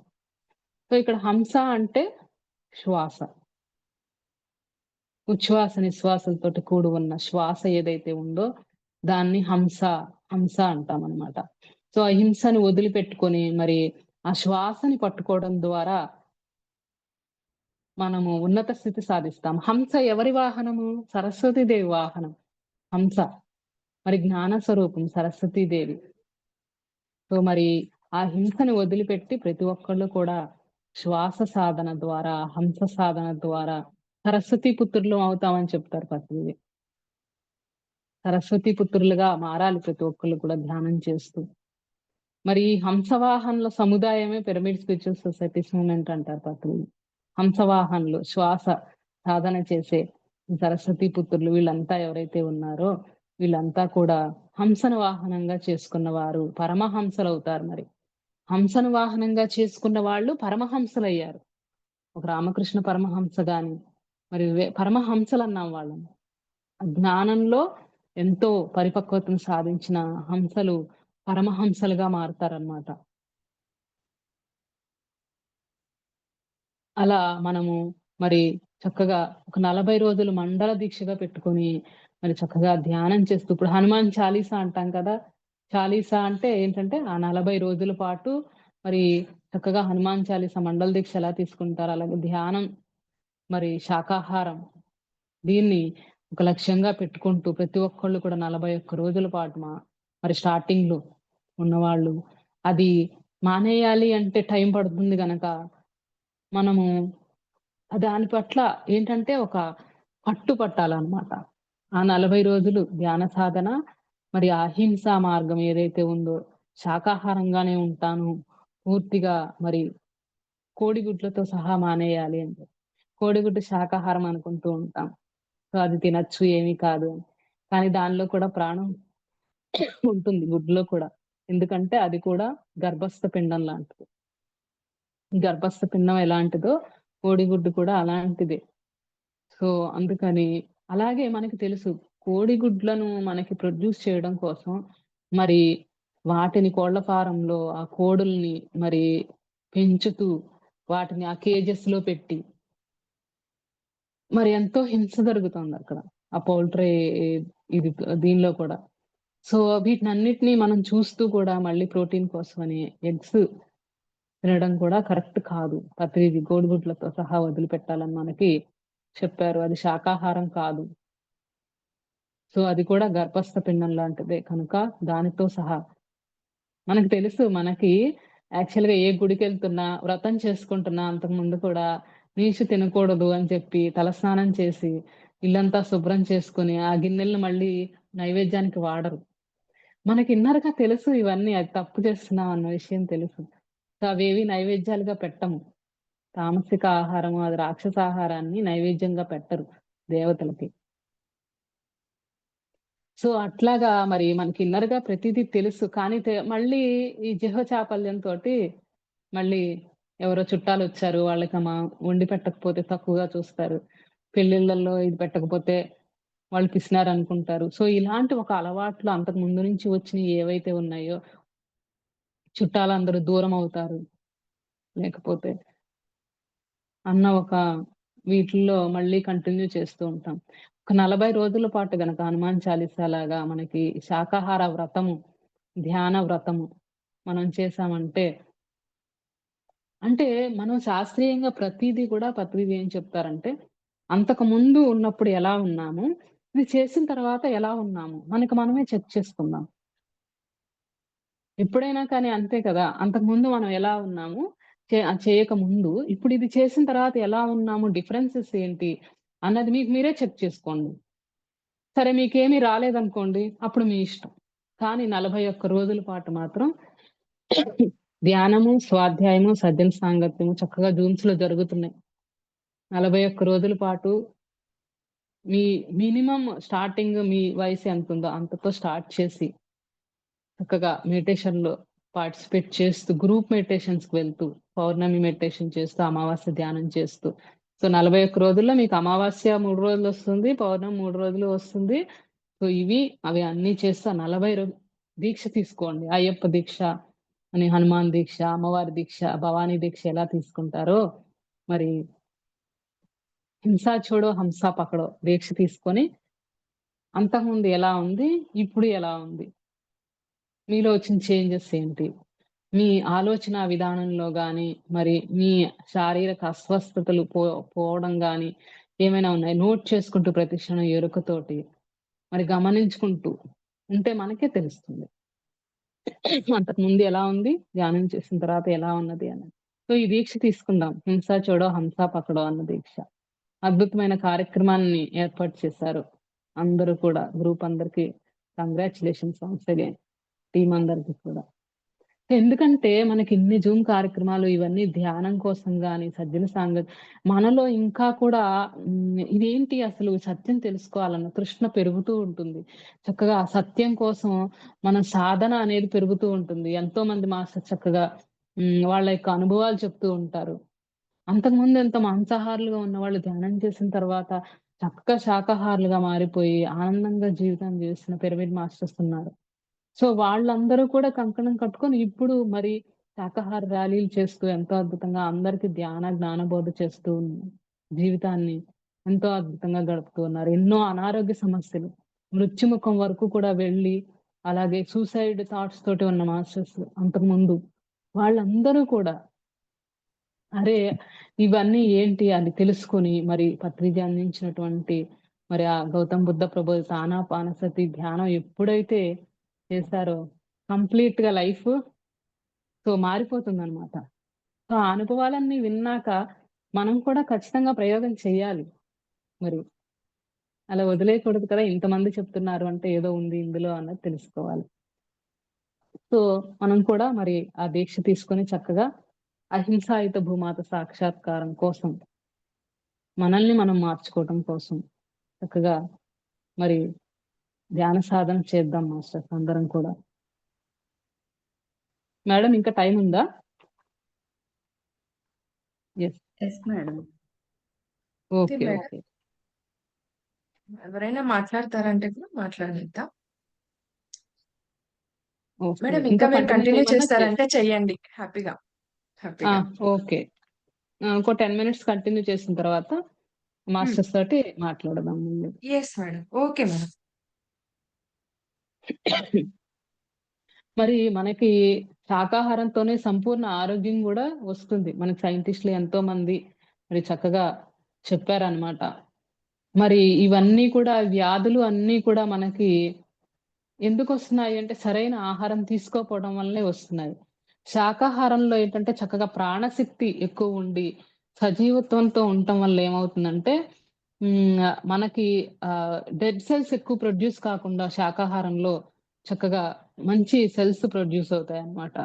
సో, ఇక్కడ హంస అంటే శ్వాస. ఉచ్ఛ్వాస, నిశ్వాసలతోటి కూడి ఉన్న శ్వాస ఏదైతే ఉందో దాన్ని హంస అంటామనమాట. సో, ఆ హింసని వదిలిపెట్టుకొని మరి ఆ శ్వాసని పట్టుకోవడం ద్వారా మనము ఉన్నత స్థితి సాధిస్తాం. హంస ఎవరి వాహనము? సరస్వతీదేవి వాహనం హంస. మరి జ్ఞాన స్వరూపం సరస్వతీదేవి. సో, మరి ఆ హింసని వదిలిపెట్టి ప్రతి ఒక్కళ్ళు కూడా శ్వాస సాధన ద్వారా, హంస సాధన ద్వారా సరస్వతీ పుత్రులం అవుతామని చెప్తారు పత్రిజీ. సరస్వతీ పుత్రులుగా మారాలి ప్రతి ఒక్కళ్ళు కూడా ధ్యానం చేస్తూ. మరి ఈ హంసవాహనుల సముదాయమే పిరమిడ్ స్పిరిచువల్ సొసైటీస్ మూవ్‌మెంట్ అంటారు పత్రిజీ. హంసవాహనులు శ్వాస సాధన చేసే సరస్వతీ పుత్రులు వీళ్ళంతా ఎవరైతే ఉన్నారో వీళ్ళంతా కూడా హంసను వాహనంగా చేసుకున్న వారు పరమహంసలవుతారు మరి. హంసను వాహనంగా చేసుకున్న వాళ్ళు పరమహంసలయ్యారు. ఒక రామకృష్ణ పరమహంస గాని, మరి పరమహంసలన్నాం వాళ్ళని. జ్ఞానంలో ఎంతో పరిపక్వతను సాధించిన హంసలు పరమహంసలుగా మారుతారనమాట. అలా మనము మరి చక్కగా ఒక 40 రోజులు మండల దీక్షగా పెట్టుకొని, మరి చక్కగా ధ్యానం చేస్తూ ఇప్పుడు హనుమాన్ చాలీసా అంటాం కదా! చాలీసా అంటే ఏంటంటే, ఆ 40 రోజుల పాటు మరి చక్కగా హనుమాన్ చాలీసా మండల దీక్ష ఎలా తీసుకుంటారో, అలాగే ధ్యానం, మరి శాకాహారం దీన్ని ఒక లక్ష్యంగా పెట్టుకుంటూ ప్రతి ఒక్కళ్ళు కూడా 41 రోజుల పాటు మరి స్టార్టింగ్‌లో ఉన్నవాళ్ళు అది మానేయాలి అంటే టైం పడుతుంది గనక మనము దాని పట్ల ఏంటంటే ఒక పట్టు పట్టాలన్నమాట. ఆ 40 రోజులు ధ్యాన సాధన, మరి అహింసా మార్గం ఏదైతే ఉందో, శాకాహారంగానే ఉంటాను పూర్తిగా, మరి కోడిగుడ్లతో సహా మానేయాలి అంటే. కోడిగుడ్డు శాకాహారం అనుకుంటూ ఉంటాం. సో అది తినొచ్చు ఏమీ కాదు అని. కానీ దానిలో కూడా ప్రాణం ఉంటుంది, గుడ్లో కూడా. ఎందుకంటే అది కూడా గర్భస్థ పిండం లాంటిది. గర్భస్థ పిండం ఎలాంటిదో కోడిగుడ్డు కూడా అలాంటిదే. సో అందుకని అలాగే మనకి తెలుసు కోడిగుడ్లను మనకి ప్రొడ్యూస్ చేయడం కోసం మరి వాటిని కోళ్ల ఫారంలో ఆ కోడుల్ని మరి పెంచుతూ వాటిని ఆ కేజెస్ లో పెట్టి మరి ఎంతో హింస జరుగుతుంది అక్కడ ఆ పౌల్ట్రీ ఇది దీనిలో కూడా. సో వీటినన్నిటిని మనం చూస్తూ కూడా మళ్ళీ ప్రోటీన్ కోసమని ఎగ్స్ తినడం కూడా కరెక్ట్ కాదు. పత్రిజీ కోడిగుడ్లతో సహా వదిలిపెట్టాలని మనకి చెప్పారు. అది శాకాహారం కాదు. సో అది కూడా గర్భస్థ పిండం లాంటిదే కనుక దానితో సహా మనకు తెలుసు. మనకి యాక్చువల్‌గా ఏ గుడికెళ్తున్నా, వ్రతం చేసుకుంటున్నా అంతకుముందు కూడా నీచు తినకూడదు అని చెప్పి తలస్నానం చేసి, ఇల్లంతా శుభ్రం చేసుకొని, ఆ గిన్నెలను మళ్ళీ నైవేద్యానికి వాడరు. మనకి ఇన్నర్‌గా తెలుసు ఇవన్నీ అది తప్పు చేస్తున్నాం అన్న విషయం తెలుసు. సో అవేవి నైవేద్యాలుగా పెట్టము. తామసిక ఆహారము, అది రాక్షస ఆహారాన్ని నైవేద్యంగా పెట్టరు దేవతలకి. సో అట్లాగా మరి మనకి ఇన్నర్‌గా ప్రతీదీ తెలుసు. కానీ మళ్ళీ ఈ జిహ్వచాపల్యంతోటి మళ్ళీ ఎవరో చుట్టాలొచ్చారు. వండి పెట్టకపోతే తక్కువగా చూస్తారు. పెళ్ళిళ్ళల్లో ఇది పెట్టకపోతే వాళ్ళు పిసినారనుకుంటారు. సో ఇలాంటి ఒక అలవాట్లు అంతకు ముందు నుంచి వచ్చినయి ఏవైతే ఉన్నాయో, చుట్టాలందరూ దూరమవుతారు. లేకపోతే అన్న ఒక వీటిల్లో మళ్ళీ కంటిన్యూ చేస్తూ ఉంటాం. ఒక 40 రోజుల పాటు గనక హనుమాన్ చాలీసా లాగా మనకి శాకాహార వ్రతము, ధ్యాన వ్రతము మనం చేశామంటే అంటే మనం శాస్త్రీయంగా ప్రతీదీ కూడా పత్రిజీ ఏం చెప్తారంటే, అంతకుముందు ఉన్నప్పుడు ఎలా ఉన్నాము, ఇది చేసిన తర్వాత ఎలా ఉన్నాము, మనకు మనమే చెక్ చేసుకుందాం. ఎప్పుడైనా కానీ అంతే కదా! అంతకుముందు మనం ఎలా ఉన్నాము, చేయకముందు, ఇప్పుడు ఇది చేసిన తర్వాత ఎలా ఉన్నాము, డిఫరెన్సెస్ ఏంటి అన్నది మీకు మీరే చెక్ చేసుకోండి. సరే మీకేమీ రాలేదనుకోండి, అప్పుడు మీ ఇష్టం. కానీ 41 రోజుల పాటు మాత్రం ధ్యానము, స్వాధ్యాయము, సజ్జన సాంగత్యము చక్కగా జూమ్స్‌లో జరుగుతున్నాయి. 41 రోజుల పాటు మీ మినిమమ్ స్టార్టింగ్ మీ వయసు ఎంతుందో అంతతో స్టార్ట్ చేసి చక్కగా మెడిటేషన్‌లో పార్టిసిపేట్ చేస్తూ, గ్రూప్ మెడిటేషన్స్‌కి వెళ్తూ, పౌర్ణమి మెడిటేషన్ చేస్తూ, అమావాస్య ధ్యానం చేస్తూ. సో 41 రోజుల్లో మీకు అమావాస్య 3 రోజులొస్తుంది, పౌర్ణమి 3 రోజులు వస్తుంది. సో అవి అన్నీ చేస్తా 40 దీక్ష తీసుకోండి. అయ్యప్ప దీక్ష అని, హనుమాన్ దీక్ష, అమ్మవారి దీక్ష, భవానీ దీక్ష ఎలా తీసుకుంటారో మరి హింసా చూడో హంసా పకడో దీక్ష తీసుకొని అంతకుముందు ఎలా ఉంది, ఇప్పుడు ఎలా ఉంది, మీలో వచ్చిన చేంజెస్ ఏంటి, మీ ఆలోచన విధానంలో గాని, మరి మీ శారీరక అస్వస్థతలు పోవడం గాని ఏమైనా ఉన్నాయి. నోట్ చేసుకుంటూ ప్రతి క్షణం ఎరుకతోటి మరి గమనించుకుంటూ ఉంటే మనకే తెలుస్తుంది. అంతకుముందు ఎలా ఉంది, ధ్యానం చేసిన తర్వాత ఎలా ఉన్నది అన్నది. సో ఈ దీక్ష తీసుకుందాం. హింసా చూడో హంసా పకడో అన్న దీక్ష. అద్భుతమైన కార్యక్రమాన్ని ఏర్పాటు చేశారు. అందరూ కూడా గ్రూప్ అందరికి కంగ్రాచ్యులేషన్స్ వన్స్ అగైన్. టీమ్ అందరికి కూడా. ఎందుకంటే మనకి ఇన్ని జూమ్ కార్యక్రమాలు ఇవన్నీ ధ్యానం కోసం గాని, సజ్జన మనలో ఇంకా కూడా ఇదేంటి అసలు సత్యం తెలుసుకోవాలన్న తృష్ణ పెరుగుతూ ఉంటుంది. చక్కగా ఆ సత్యం కోసం మన సాధన అనేది పెరుగుతూ ఉంటుంది. ఎంతోమంది మాస్టర్స్ చక్కగా వాళ్ళ యొక్క అనుభవాలు చెప్తూ ఉంటారు. అంతకుముందు ఎంత మాంసాహారులుగా ఉన్నవాళ్ళు ధ్యానం చేసిన తర్వాత చక్కగా శాకాహారులుగా మారిపోయి ఆనందంగా జీవితం జీవిస్తున్న పిరమిడ్ మాస్టర్స్ ఉన్నారు. సో వాళ్ళందరూ కూడా కంకణం కట్టుకొని ఇప్పుడు మరి శాకాహార ర్యాలీలు చేస్తూ ఎంతో అద్భుతంగా అందరికి జ్ఞానబోధ చేస్తూ జీవితాన్ని ఎంతో అద్భుతంగా గడుపుతూ ఉన్నారు. ఎన్నో అనారోగ్య సమస్యలు, మృత్యుముఖం వరకు కూడా వెళ్ళి అలాగే సూసైడ్ థాట్స్ తోటి ఉన్న మాస్టర్స్ అంతకుముందు వాళ్ళందరూ కూడా అరే ఇవన్నీ ఏంటి అని తెలుసుకొని మరి పత్రిజీ అందించినటువంటి మరి ఆ గౌతమ్ బుద్ధ ప్రభు ఆనాపానసతి ధ్యానం ఎప్పుడైతే చేశారో కంప్లీట్ గా లైఫ్ మారిపోతుంది అనమాట. సో ఆ అనుభవాలన్నీ విన్నాక మనం కూడా ఖచ్చితంగా ప్రయోగం చేయాలి. మరి అలా వదిలేయకూడదు కదా, ఇంతమంది చెప్తున్నారు అంటే ఏదో ఉంది ఇందులో అన్నది తెలుసుకోవాలి. సో మనం కూడా మరి ఆ దీక్ష తీసుకొని చక్కగా అహింసాయుత భూమాత సాక్షాత్కారం కోసం, మనల్ని మనం మార్చుకోవటం కోసం చక్కగా మరి ధ్యాన సాధన చేద్దాం మాస్టర్స్ అందరం కూడా. మేడం ఇంకా టైం ఉందా? Yes, yes madam. Okay madam. Okay. ఎవరైనా మాట్లాడతారంటే కూడా మాట్లాడేద్దాం. ఓకే మేడం ఇంకా మీరు కంటిన్యూ కంటిన్యూ చేయమన్నా చేస్తారంటే చెయ్యండి హ్యాపీగా. ఓకే. ఇంకో 10 మినిట్స్ కంటిన్యూ చేసిన తర్వాత మాస్టర్స్ తోటి మాట్లాడదాం ముందు. Yes madam. Okay madam. మరి మనకి శాకాహారంతోనే సంపూర్ణ ఆరోగ్యం కూడా వస్తుంది. మనకి సైంటిస్టులు ఎంతో మంది మరి చక్కగా చెప్పారనమాట. మరి ఇవన్నీ కూడా వ్యాధులు అన్నీ కూడా మనకి ఎందుకు వస్తున్నాయి అంటే సరైన ఆహారం తీసుకోకపోవడం వల్లే వస్తున్నాయి. శాకాహారంలో ఏంటంటే చక్కగా ప్రాణశక్తి ఎక్కువ ఉండి సజీవత్వంతో ఉండటం వల్ల ఏమవుతుందంటే మనకి డెడ్ సెల్స్ ఎక్కువ ప్రొడ్యూస్ కాకుండా శాకాహారంలో చక్కగా మంచి సెల్స్ ప్రొడ్యూస్ అవుతాయి అన్నమాట.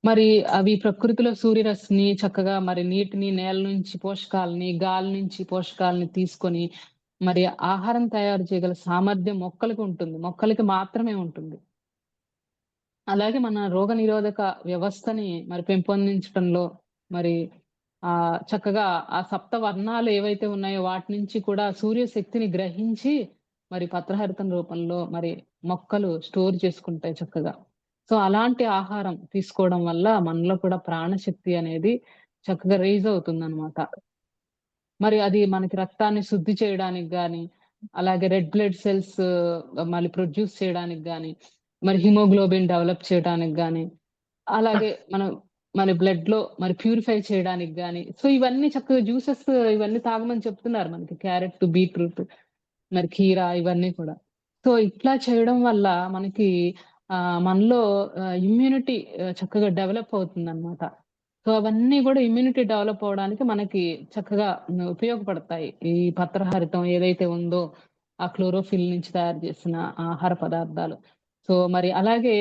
మరి అవి ప్రకృతిలో సూర్యరశ్మిని చక్కగా మరి నీటిని, నేల నుంచి పోషకాలని, గాలి నుంచి పోషకాలని తీసుకొని మరి ఆహారం తయారు చేయగల సామర్థ్యం మొక్కలకు ఉంటుంది. మొక్కలకి మాత్రమే ఉంటుంది. అలాగే మన రోగనిరోధక వ్యవస్థని మరి పెంపొందించడంలో మరి చక్కగా ఆ సప్త వర్ణాలు ఏవైతే ఉన్నాయో వాటి నుంచి కూడా సూర్యశక్తిని గ్రహించి మరి పత్రహరితం రూపంలో మరి మొక్కలు స్టోర్ చేసుకుంటాయి చక్కగా. సో అలాంటి ఆహారం తీసుకోవడం వల్ల మనలో కూడా ప్రాణశక్తి అనేది చక్కగా రైజ్ అవుతుందన్నమాట. మరి అది మనకి రక్తాన్ని శుద్ధి చేయడానికి గాని, అలాగే రెడ్ బ్లడ్ సెల్స్ మళ్ళీ ప్రొడ్యూస్ చేయడానికి గాని, మరి హిమోగ్లోబిన్ డెవలప్ చేయడానికి గాని, అలాగే మనం మన బ్లడ్ లో మరి ప్యూరిఫై చేయడానికి గాని, సో ఇవన్నీ చక్కగా జ్యూసెస్ ఇవన్నీ తాగమని చెప్తున్నారు మనకి. క్యారెట్, బీట్రూట్, మరి కీర ఇవన్నీ కూడా. సో ఇట్లా చేయడం వల్ల మనకి మనలో ఇమ్యూనిటీ చక్కగా డెవలప్ అవుతుందన్నమాట. సో అవన్నీ కూడా ఇమ్యూనిటీ డెవలప్ అవ్వడానికి మనకి చక్కగా ఉపయోగపడతాయి. ఈ పత్రహరితం ఏదైతే ఉందో ఆ క్లోరోఫిల్ నుంచి తయారు చేసిన ఆహార పదార్థాలు. సో మరి అలాగే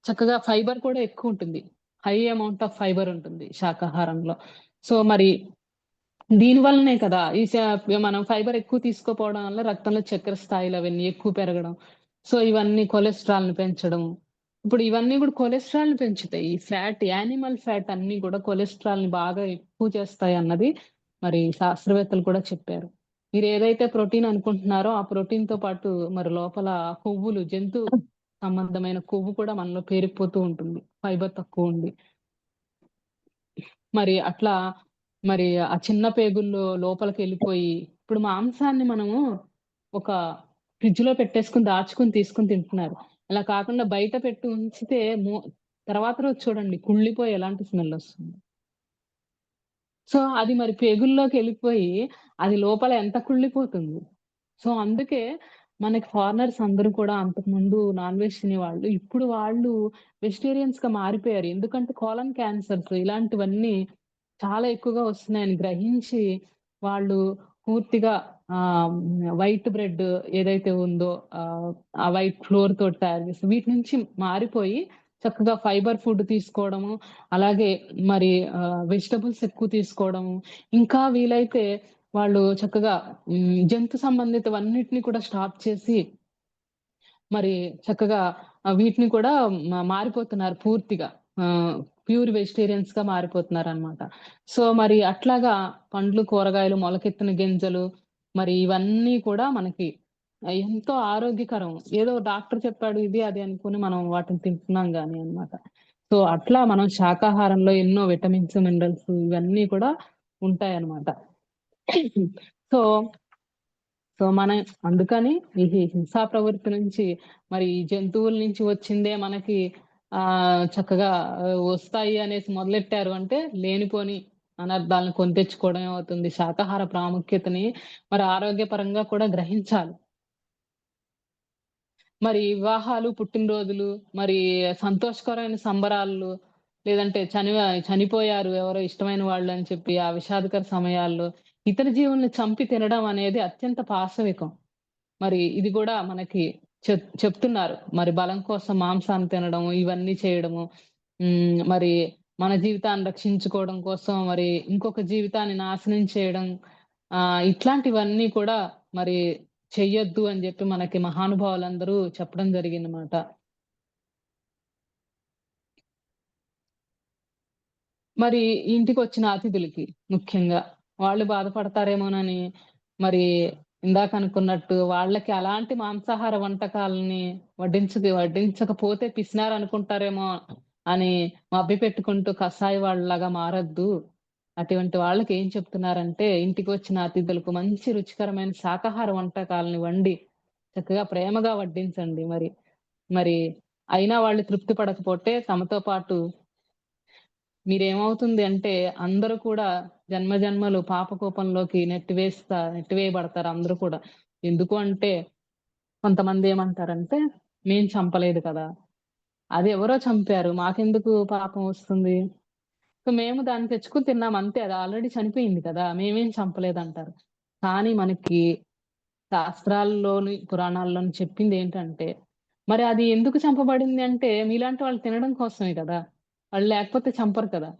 చక్కగా ఫైబర్ కూడా ఎక్కువ ఉంటుంది. హై అమౌంట్ ఆఫ్ ఫైబర్ ఉంటుంది శాకాహారంలో. సో మరి దీని వల్లనే కదా మనం ఫైబర్ ఎక్కువ తీసుకోపోవడం వల్ల రక్తంలో చక్కెర స్థాయిలు అవన్నీ ఎక్కువ పెరగడం. సో ఇవన్నీ కొలెస్ట్రాల్ ని పెంచడం. ఇప్పుడు ఇవన్నీ కూడా కొలెస్ట్రాల్ ని పెంచుతాయి. ఈ ఫ్యాట్, యానిమల్ ఫ్యాట్ అన్ని కూడా కొలెస్ట్రాల్ ని బాగా ఎక్కువ చేస్తాయి అన్నది మరి శాస్త్రవేత్తలు కూడా చెప్పారు. మీరు ఏదైతే ప్రోటీన్ అనుకుంటున్నారో ఆ ప్రోటీన్ తో పాటు మరి లోపల కొవ్వులు, జంతు సంబంధమైన కొవ్వు కూడా మనలో పేరుకుపోతూ ఉంటుంది ఫైబర్ తక్కువ ఉంది. మరి అట్లా మరి ఆ చిన్న పేగుల్లో లోపలికి వెళ్ళిపోయి ఇప్పుడు మాంసాన్ని మనము ఒక ఫ్రిడ్జ్ లో పెట్టేసుకుని దాచుకుని తీసుకుని తింటున్నారు. అలా కాకుండా బయట పెట్టి ఉంచితే తర్వాత రోజు చూడండి కుళ్ళిపోయి ఎలాంటి స్మెల్ వస్తుంది. సో అది మరి పేగుల్లోకి వెళ్ళిపోయి అది లోపల ఎంత కుళ్ళిపోతుంది. సో అందుకే మనకి ఫారినర్స్ అందరూ కూడా అంతకుముందు నాన్ వెజ్ తినేవాళ్ళు. ఇప్పుడు వాళ్ళు వెజిటేరియన్స్ గా మారిపోయారు. ఎందుకంటే కోలన్ క్యాన్సర్స్ ఇలాంటివన్నీ చాలా ఎక్కువగా వస్తున్నాయని గ్రహించి వాళ్ళు పూర్తిగా వైట్ బ్రెడ్ ఏదైతే ఉందో ఆ వైట్ ఫ్లోర్ తోటి తయారు చేసి వీటి నుంచి మారిపోయి చక్కగా ఫైబర్ ఫుడ్ తీసుకోవడము, అలాగే మరి వెజిటబుల్స్ ఎక్కువ తీసుకోవడము, ఇంకా వీలైతే వాళ్ళు చక్కగా జంతు సంబంధితవన్నిటిని కూడా స్టాప్ చేసి మరి చక్కగా వీటిని కూడా మారిపోతున్నారు పూర్తిగా. ప్యూర్ వెజిటేరియన్స్ గా మారిపోతున్నారన్నమాట. సో మరి అట్లాగా పండ్లు, కూరగాయలు, మొలకెత్తిన గింజలు మరి ఇవన్నీ కూడా మనకి ఎంతో ఆరోగ్యకరం. ఏదో డాక్టర్ చెప్పాడు ఇది అది అనుకుని మనం వాటిని తింటున్నాం గాని అన్నమాట. సో అట్లా మనం శాకాహారంలో ఎన్నో విటమిన్స్, మినరల్స్ ఇవన్నీ కూడా ఉంటాయన్నమాట. సో సో మనం అందుకని ఈ హింసా ప్రవృత్తి నుంచి మరి ఈ జంతువుల నుంచి వచ్చిందే మనకి చక్కగా వస్తాయి అనేసి మొదలెట్టారు అంటే లేనిపోని అనర్థాలను కొని తెచ్చుకోవడం అవుతుంది. శాకాహార ప్రాముఖ్యతని మరి ఆరోగ్యపరంగా కూడా గ్రహించాలి. మరి వివాహాలు, పుట్టినరోజులు, మరి సంతోషకరమైన సంబరాలు, లేదంటే చనిపోయారు ఎవరో ఇష్టమైన వాళ్ళు అని చెప్పి ఆ విషాదకర సమయాల్లో ఇతర జీవుల్ని చంపి తినడం అనేది అత్యంత పాశవికం. మరి ఇది గూడా మనకి చెప్తున్నారు. మరి బలం కోసం మాంసాన్ని తినడం, ఇవన్నీ చేయడము. మరి మన జీవితాన్ని రక్షించుకోవడం కోసం మరి ఇంకొక జీవితాన్ని నాశనం చేయడం, ఇట్లాంటివన్నీ కూడా మరి చెయ్యొద్దు అని జెప్పి మనకి మహానుభావులందరూ చెప్పడం జరిగిందన్నమాట. మరి ఇంటికొచ్చిన అతిథులకి ముఖ్యంగా వాళ్ళు బాధపడతారేమోనని మరి ఇందాక అనుకున్నట్టు వాళ్ళకి అలాంటి మాంసాహార వంటకాలని వడ్డించకపోతే పిసినారనుకుంటారేమో అని మభ్యపెట్టుకుంటూ కసాయి వాళ్ళలాగా మారొద్దు. అటువంటి వాళ్ళకి ఏం చెప్తున్నారంటే ఇంటికొచ్చిన అతిథులకు మంచి రుచికరమైన శాకాహార వంటకాలని వండి చక్కగా ప్రేమగా వడ్డించండి మరి. మరి అయినా వాళ్ళు తృప్తి పడకపోతే తమతో పాటు మీరేమవుతుంది అంటే అందరూ కూడా జన్మజన్మలు పాపకూపంలోకి నెట్టివేయబడతారు అందరూ కూడా. ఎందుకు అంటే కొంతమంది ఏమంటారంటే, "మేము చంపలేదు కదా! అది ఎవరో చంపారు. మాకెందుకు పాపం వస్తుంది? సో, మేము దాన్ని తెచ్చుకొని తిన్నాం అంతే. అది ఆల్రెడీ చనిపోయింది కదా! మేమేం చంపలేదంటారు." కానీ మనకి శాస్త్రాల్లోని, పురాణాల్లోని చెప్పిందేంటంటే, మరి అది ఎందుకు చంపబడింది అంటే మీలాంటి వాళ్ళు తినడం కోసమే కదా! వాళ్ళు లేకపోతే చంపరు కదా!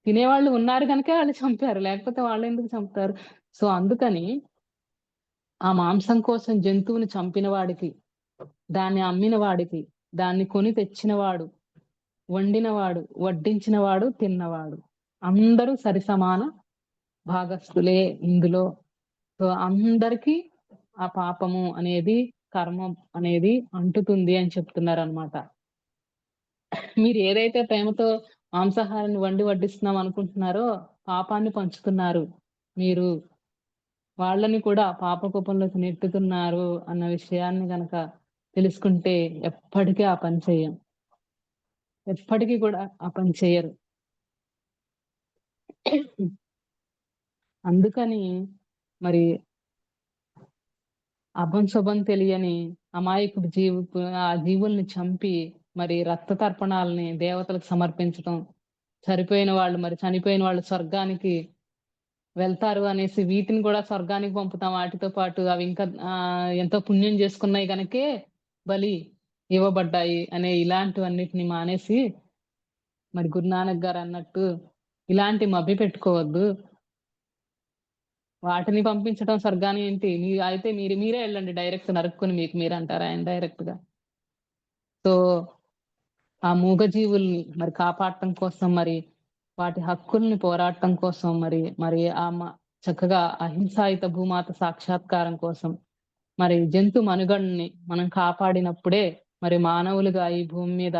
తినేవాళ్ళు ఉన్నారు గనుకే వాళ్ళు చంపారు. లేకపోతే వాళ్ళెందుకు చంపుతారు? సో, అందుకని ఆ మాంసం కోసం జంతువుని చంపిన వాడికి, దాన్ని అమ్మిన వాడికి, దాన్ని కొని తెచ్చినవాడు, వండినవాడు, వడ్డించినవాడు, తిన్నవాడు అందరూ సరిసమాన భాగస్థులే ఇందులో. సో, అందరికీ ఆ పాపము అనేది, కర్మం అనేది అంటుతుంది అని చెప్తున్నారనమాట. మీరు ఏదైతే ప్రేమతో మాంసాహారాన్ని వడ్డిస్తున్నాం అనుకుంటున్నారో, పాపాన్ని పంచుతున్నారు. మీరు వాళ్ళని కూడా పాపకూపంలోకి నెట్టుతున్నారు అన్న విషయాన్ని గనక తెలుసుకుంటే ఎప్పటికీ ఆ పని చెయ్యం. ఎప్పటికి కూడా ఆ పని చెయ్యరు. అందుకని మరి అభం శుభం తెలియని అమాయకుడు ఆ జీవుల్ని చంపి మరి రక్త తర్పణాలని దేవతలకు సమర్పించటం, చనిపోయిన వాళ్ళు స్వర్గానికి వెళ్తారు అనేసి వీటిని కూడా స్వర్గానికి పంపుతాం. వాటితో పాటు అవి ఇంకా ఎంతో పుణ్యం చేసుకున్నాయి గనకే బలి ఇవ్వబడ్డాయి అనే ఇలాంటివన్నిటిని మానేసి మరి గురునానక్ గారు అన్నట్టు ఇలాంటి మభ్యపెట్టుకోవద్దు. వాటిని పంపించడం స్వర్గానికి ఏంటి? అయితే మీరే ఎళ్ళండి డైరెక్ట్ నరుక్కొని మీకు మీరంటారు ఆయన డైరెక్ట్‌గా. సో, ఆ మూగజీవుల్ని మరి కాపాడటం కోసం మరి వాటి హక్కుల్ని పోరాడటం కోసం మరి చక్కగా అహింసాయుత భూమాత సాక్షాత్కారం కోసం మరి జంతు మనుగడని మనం కాపాడినప్పుడే మరి మానవులుగా ఈ భూమి మీద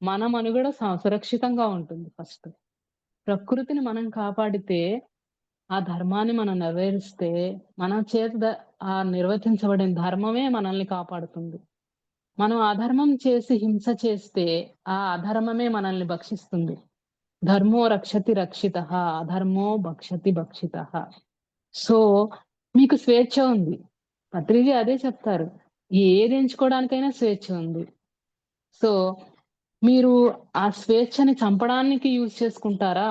మన మనుగడ సురక్షితంగా ఉంటుంది ఫస్ట్. ప్రకృతిని మనం కాపాడితే, ఆ ధర్మాన్ని మనం నెరవేరిస్తే, మన చేత నిర్వచించబడిన ధర్మమే మనల్ని కాపాడుతుంది. మనం అధర్మం చేసి హింస చేస్తే, ఆ అధర్మమే మనల్ని భక్షిస్తుంది. ధర్మో రక్షతి రక్షితః, అధర్మో భక్షతి భక్షితః. సో, మీకు స్వేచ్ఛ ఉంది. పత్రిజీ అదే చెప్తారు. ఏది ఎంచుకోవడానికైనా స్వేచ్ఛ ఉంది. సో, మీరు ఆ స్వేచ్ఛని చంపడానికి యూజ్ చేసుకుంటారా?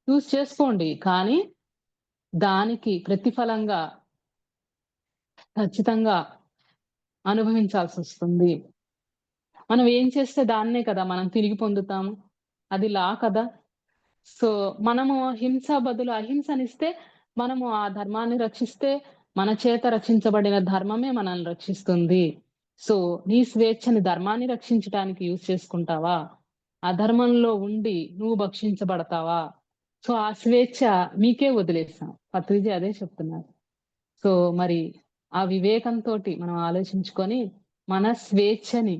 యూజ్ చేసుకోండి. కానీ, దానికి ప్రతిఫలంగా ఖచ్చితంగా అనుభవించాల్సొస్తుంది. మనం ఏం చేస్తే దాన్నే కదా మనం తిరిగి పొందుతాము. అది లా కదా! సో, మనము హింస బదులు అహింసనిస్తే, మనము ఆ ధర్మాన్ని రక్షిస్తే, మన చేత రక్షించబడిన ధర్మమే మనల్ని రక్షిస్తుంది. సో, నీ స్వేచ్ఛని ధర్మాన్ని రక్షించటానికి యూజ్ చేసుకుంటావా? అధర్మంలో ఉండి నువ్వు భక్షించబడతావా? సో, ఆ స్వేచ్ఛ మీకే వదిలేసాం. పత్రిజీ అదే చెప్తున్నారు. సో, మరి ఆ వివేకంతోటి మనం ఆలోచించుకొని, మన స్వేచ్ఛని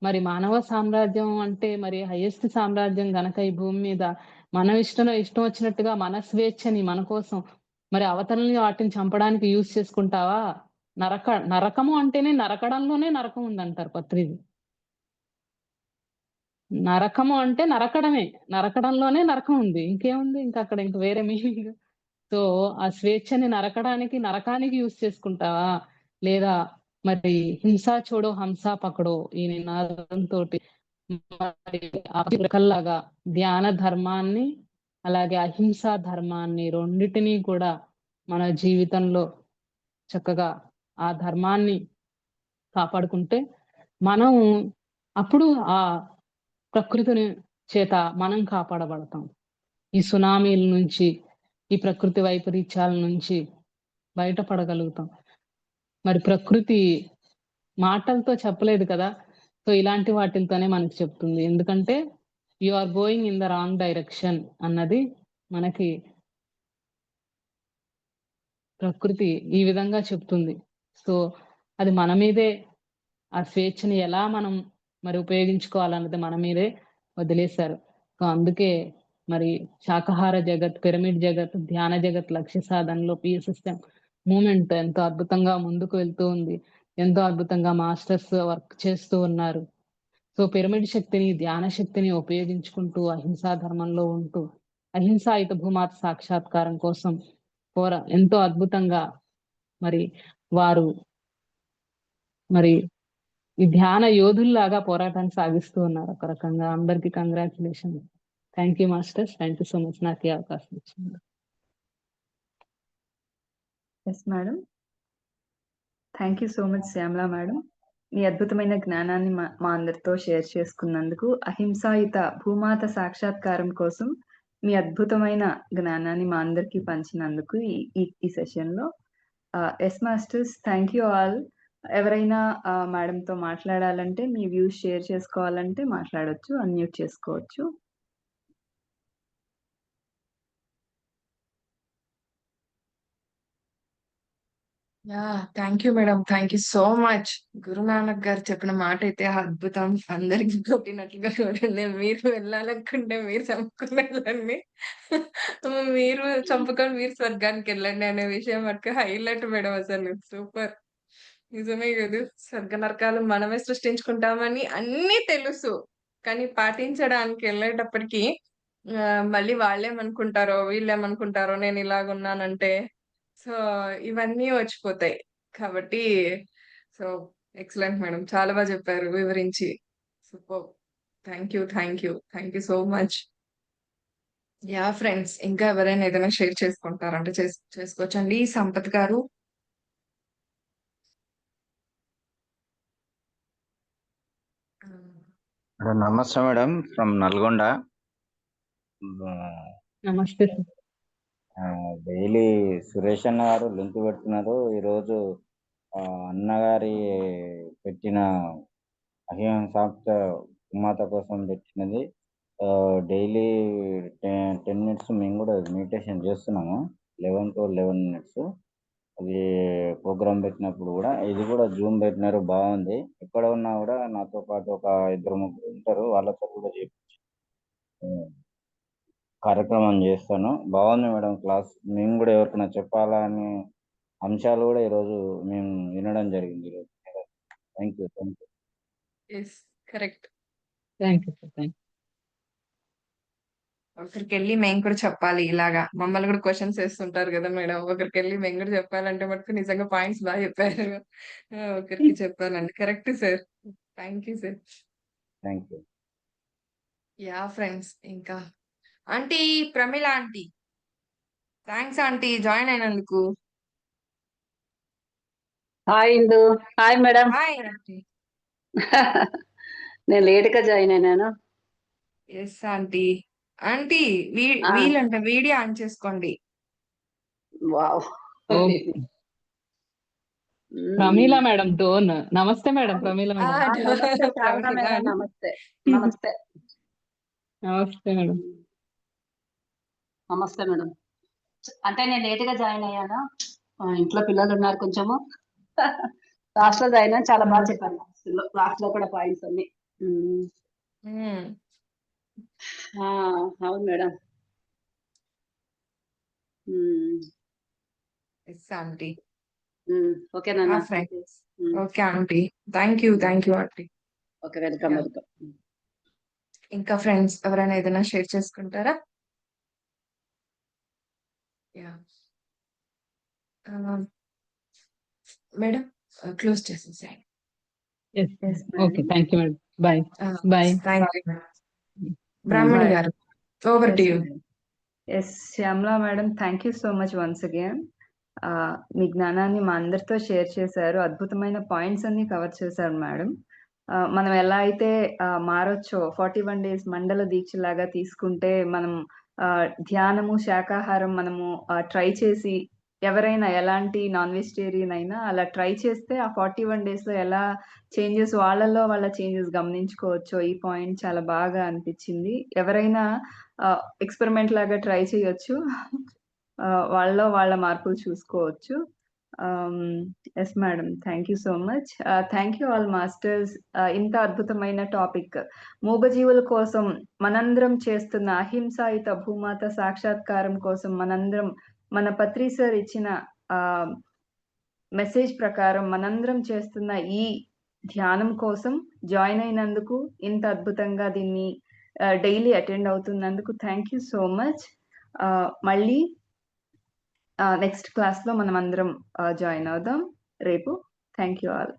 మరి మానవ సామ్రాజ్యం అంటే మరి హైయెస్ట్ సామ్రాజ్యం గనక ఈ భూమి మీద ఇష్టం వచ్చినట్టుగా మన స్వేచ్ఛని మన కోసం మరి అవతలని వాటిని చంపడానికి యూజ్ చేసుకుంటావా? నరకము అంటేనే నరకడంలోనే నరకం ఉందంటారు పత్రిజీ. నరకము అంటే నరకడమే. నరకడంలోనే నరకం ఉంది. ఇంకేముంది? అక్కడ వేరే మీనింగ్. సో, ఆ స్వేచ్ఛని నరకానికి యూజ్ చేసుకుంటావా? లేదా మరి హింసా చూడో హంసా పకడో ఈ నినాదంతో మరి కల్లాగా ధ్యాన ధర్మాన్ని అలాగే అహింసా ధర్మాన్ని రెండిటినీ కూడా మన జీవితంలో చక్కగా ఆ ధర్మాన్ని కాపాడుకుంటే మనం అప్పుడు ఆ ప్రకృతిని చేత మనం కాపాడబడతాం. ఈ సునామీల నుంచి, ఈ ప్రకృతి వైపరీత్యాల నుంచి బయటపడగలుగుతాం. మరి ప్రకృతి మాటలతో చెప్పలేదు కదా, సో ఇలాంటి వాటితోనే మనకి చెప్తుంది. ఎందుకంటే you are going in the wrong direction అన్నది మనకి ప్రకృతి ఈ విధంగా చెప్తుంది. సో అది మన మీదే ఆ స్వేచ్ఛని ఎలా మనం మరి ఉపయోగించుకోవాలన్నది మన మీదే వదిలేశారు. సో అందుకే మరి శాకాహార జగత్, పిరమిడ్ జగత్, ధ్యాన జగత్ లక్ష్య సాధనలో PSSM మూమెంట్ ఎంతో అద్భుతంగా ముందుకు వెళ్తూ ఉంది. ఎంతో అద్భుతంగా మాస్టర్స్ వర్క్ చేస్తూ ఉన్నారు. సో పిరమిడ్ శక్తిని, ధ్యాన శక్తిని ఉపయోగించుకుంటూ అహింసా ధర్మంలో ఉంటూ అహింసాయుత భూమాత సాక్షాత్కారం కోసం ఎంతో అద్భుతంగా మరి వారు మరి ఈ ధ్యాన యోధుల్లాగా పోరాటాన్ని సాగిస్తూ ఉన్నారు. ఒక రకంగా అందరికి congratulation. Thank you masters, thank you so much నాకు ఈ అవకాశం ఇచ్చింది. Yes madam. Thank you so much Shyamala madam. మీ అద్భుతమైన జ్ఞానాన్ని మా అందరితో షేర్ చేసుకున్నందుకు, అహింసాయుత భూమాత సాక్షాత్కారం కోసం మీ అద్భుతమైన జ్ఞానాన్ని మా అందరికీ పంచినందుకు ఈ సెషన్లో. Yes masters, thank you all. ఎవరైనా మేడంతో మాట్లాడాలంటే, మీ వ్యూస్ షేర్ చేసుకోవాలంటే మాట్లాడొచ్చు, అన్మ్యూట్ చేసుకోవచ్చు. Yeah thank you madam, thank you so much. Guru Nanak గారు చెప్పిన మాట అయితే అద్భుతం, అందరికి కొట్టినట్లుగా కొట్టింది. మీరు వెళ్ళాలనుకుంటే మీరు చంపుకుని వెళ్ళండి, మీరు చంపుకొని మీరు స్వర్గానికి వెళ్ళండి అనే విషయం మటుకు హైలైట్ మేడం. అసలు సూపర్. నిజమే కదా, స్వర్గ నరకాలు మనమే సృష్టించుకుంటామని అన్నీ తెలుసు, కానీ పాటించడానికి వెళ్ళేటప్పటికి మళ్ళీ వాళ్ళేమనుకుంటారో వీళ్ళేమనుకుంటారో నేను ఇలాగున్నానంటే, సో ఇవన్నీ వచ్చిపోతాయి. కాబట్టి సో ఎక్సలెంట్ మేడం, చాలా బాగా చెప్పారు వివరించి. Super. Thank you, thank you, thank you so much. Yeah friends, ఇంకా ఎవరైనా ఏదైనా షేర్ చేసుకుంటారంటే చేసుకోవచ్చండి. సంపత్ గారు. మేడం నమస్తే మేడం, ఫ్రమ్ నల్గొండ. నమస్తే డైలీ సురేష్ అన్న గారు లింక్ పెడుతున్నారు. ఈరోజు అన్నగారి పెట్టిన అహింసాయుత భూమాత కోసం పెట్టినది. డైలీ 10 minutes మేము కూడా మెడిటేషన్ చేస్తున్నాము, 11 to 11 minutes. అది ప్రోగ్రామ్ పెట్టినప్పుడు కూడా, ఇది కూడా జూమ్ పెట్టినారు, బాగుంది. ఎక్కడ ఉన్నా కూడా నాతో పాటు ఒక 2-3 ఉంటారు, వాళ్ళతో కూడా చేపించి కార్యక్రమం చేస్తాను. బాగుంది మేడం క్లాస్. మేము కూడా ఎవరికైనా చెప్పాలని అంశాలు కూడా ఈరోజు మేము వినడం జరిగింది ఈరోజు. Thank you, thank you. Yes correct. Thank you sir, thank you. ఒకరికి వెళ్ళి మేము కూడా చెప్పాలి, ఇలాగా మమ్మల్ని కూడా క్వశ్చన్స్ వేస్తుంటారు కదా మేడం. ఒకరికి వెళ్ళి మేము కూడా చెప్పాలంటే మటుకు నిజంగా పాయింట్స్ బాగా చెప్పారు. ఒకరికి చెప్పాలండి. Correct sir. Thank you sir. Thank you. Yeah friends, ఇంకా aunty Pramila aunty, thanks aunty join అయినందుకు. Hi Indu. Hi madam. Hi aunty. నేను లేట్ గా జాయిన్ అయినాను. Yes aunty. ఆంటీ వీలంటే వీడియో ఆన్ చేసుకోండి. వావ్. Pramila madam done. నమస్తే మేడం ప్రమీల మేడం. నమస్తే Shyamala madam. నమస్తే నమస్తే నమస్తే మేడం. నమస్తే మేడం. అంటే నేను లేట్ గా జాయిన్ అయ్యాను, ఇంట్లో పిల్లలు ఉన్నారు కొంచెము. లాస్ట్ లో జాయిన్ అయ్యాను, చాలా బాగా చెప్పాను లాస్ట్ లో కూడా పాయింట్స్ అన్ని. అవును మేడం. Yes aunty. ఓకేనా friends. Okay aunty, thank you aunty. Okay, welcome welcome. ఇంకా ఫ్రెండ్స్ ఎవరైనా ఏదైనా షేర్ చేసుకుంటారా? యా మేడం, క్లోజ్ చేసేసేయండి. Yes okay, thank you madam. Bye bye. Thank you. Brahmani Bye. గారు, over to you. Yes Shyamala madam, thank you so much once again. మీ జ్ఞానాన్ని మా అందరితో షేర్ చేశారు. అద్భుతమైన పాయింట్స్ అన్ని కవర్ చేశారు మేడం. మనం ఎలా అయితే మారొచ్చో 41 డేస్ మండల దీక్షలాగా తీసుకుంటే మనం ధ్యానము, శాకాహారం మనము ట్రై చేసి ఎవరైనా ఎలాంటి నాన్ వెజిటేరియన్ అయినా అలా ట్రై చేస్తే ఆ 41 డేస్‌లో ఎలా చేంజెస్ వాళ్ళలో వాళ్ళ చేంజెస్ గమనించుకోవచ్చో ఈ పాయింట్ చాలా బాగా అనిపించింది. ఎవరైనా ఎక్స్‌పెరిమెంట్ లాగా ట్రై చేయొచ్చు. వాళ్ళలో వాళ్ళ మార్పులు చూసుకోవచ్చు. Yes madam, thank you so much. Thank you all masters. ఇంత అద్భుతమైన టాపిక్ మూగజీవుల కోసం మనందరం చేస్తున్న అహింసాయుత భూమాత సాక్షాత్కారం కోసం మనందరం మన పత్రి సార్ ఇచ్చిన మెసేజ్ ప్రకారం మనందరం చేస్తున్న ఈ ధ్యానం కోసం జాయిన్ అయినందుకు, ఇంత అద్భుతంగా దీన్ని డైలీ అటెండ్ అవుతున్నందుకు థ్యాంక్ యూ సో మచ్. మళ్ళీ నెక్స్ట్ క్లాస్లో మనం అందరం జాయిన్ అవుదాం రేపు. Thank you all.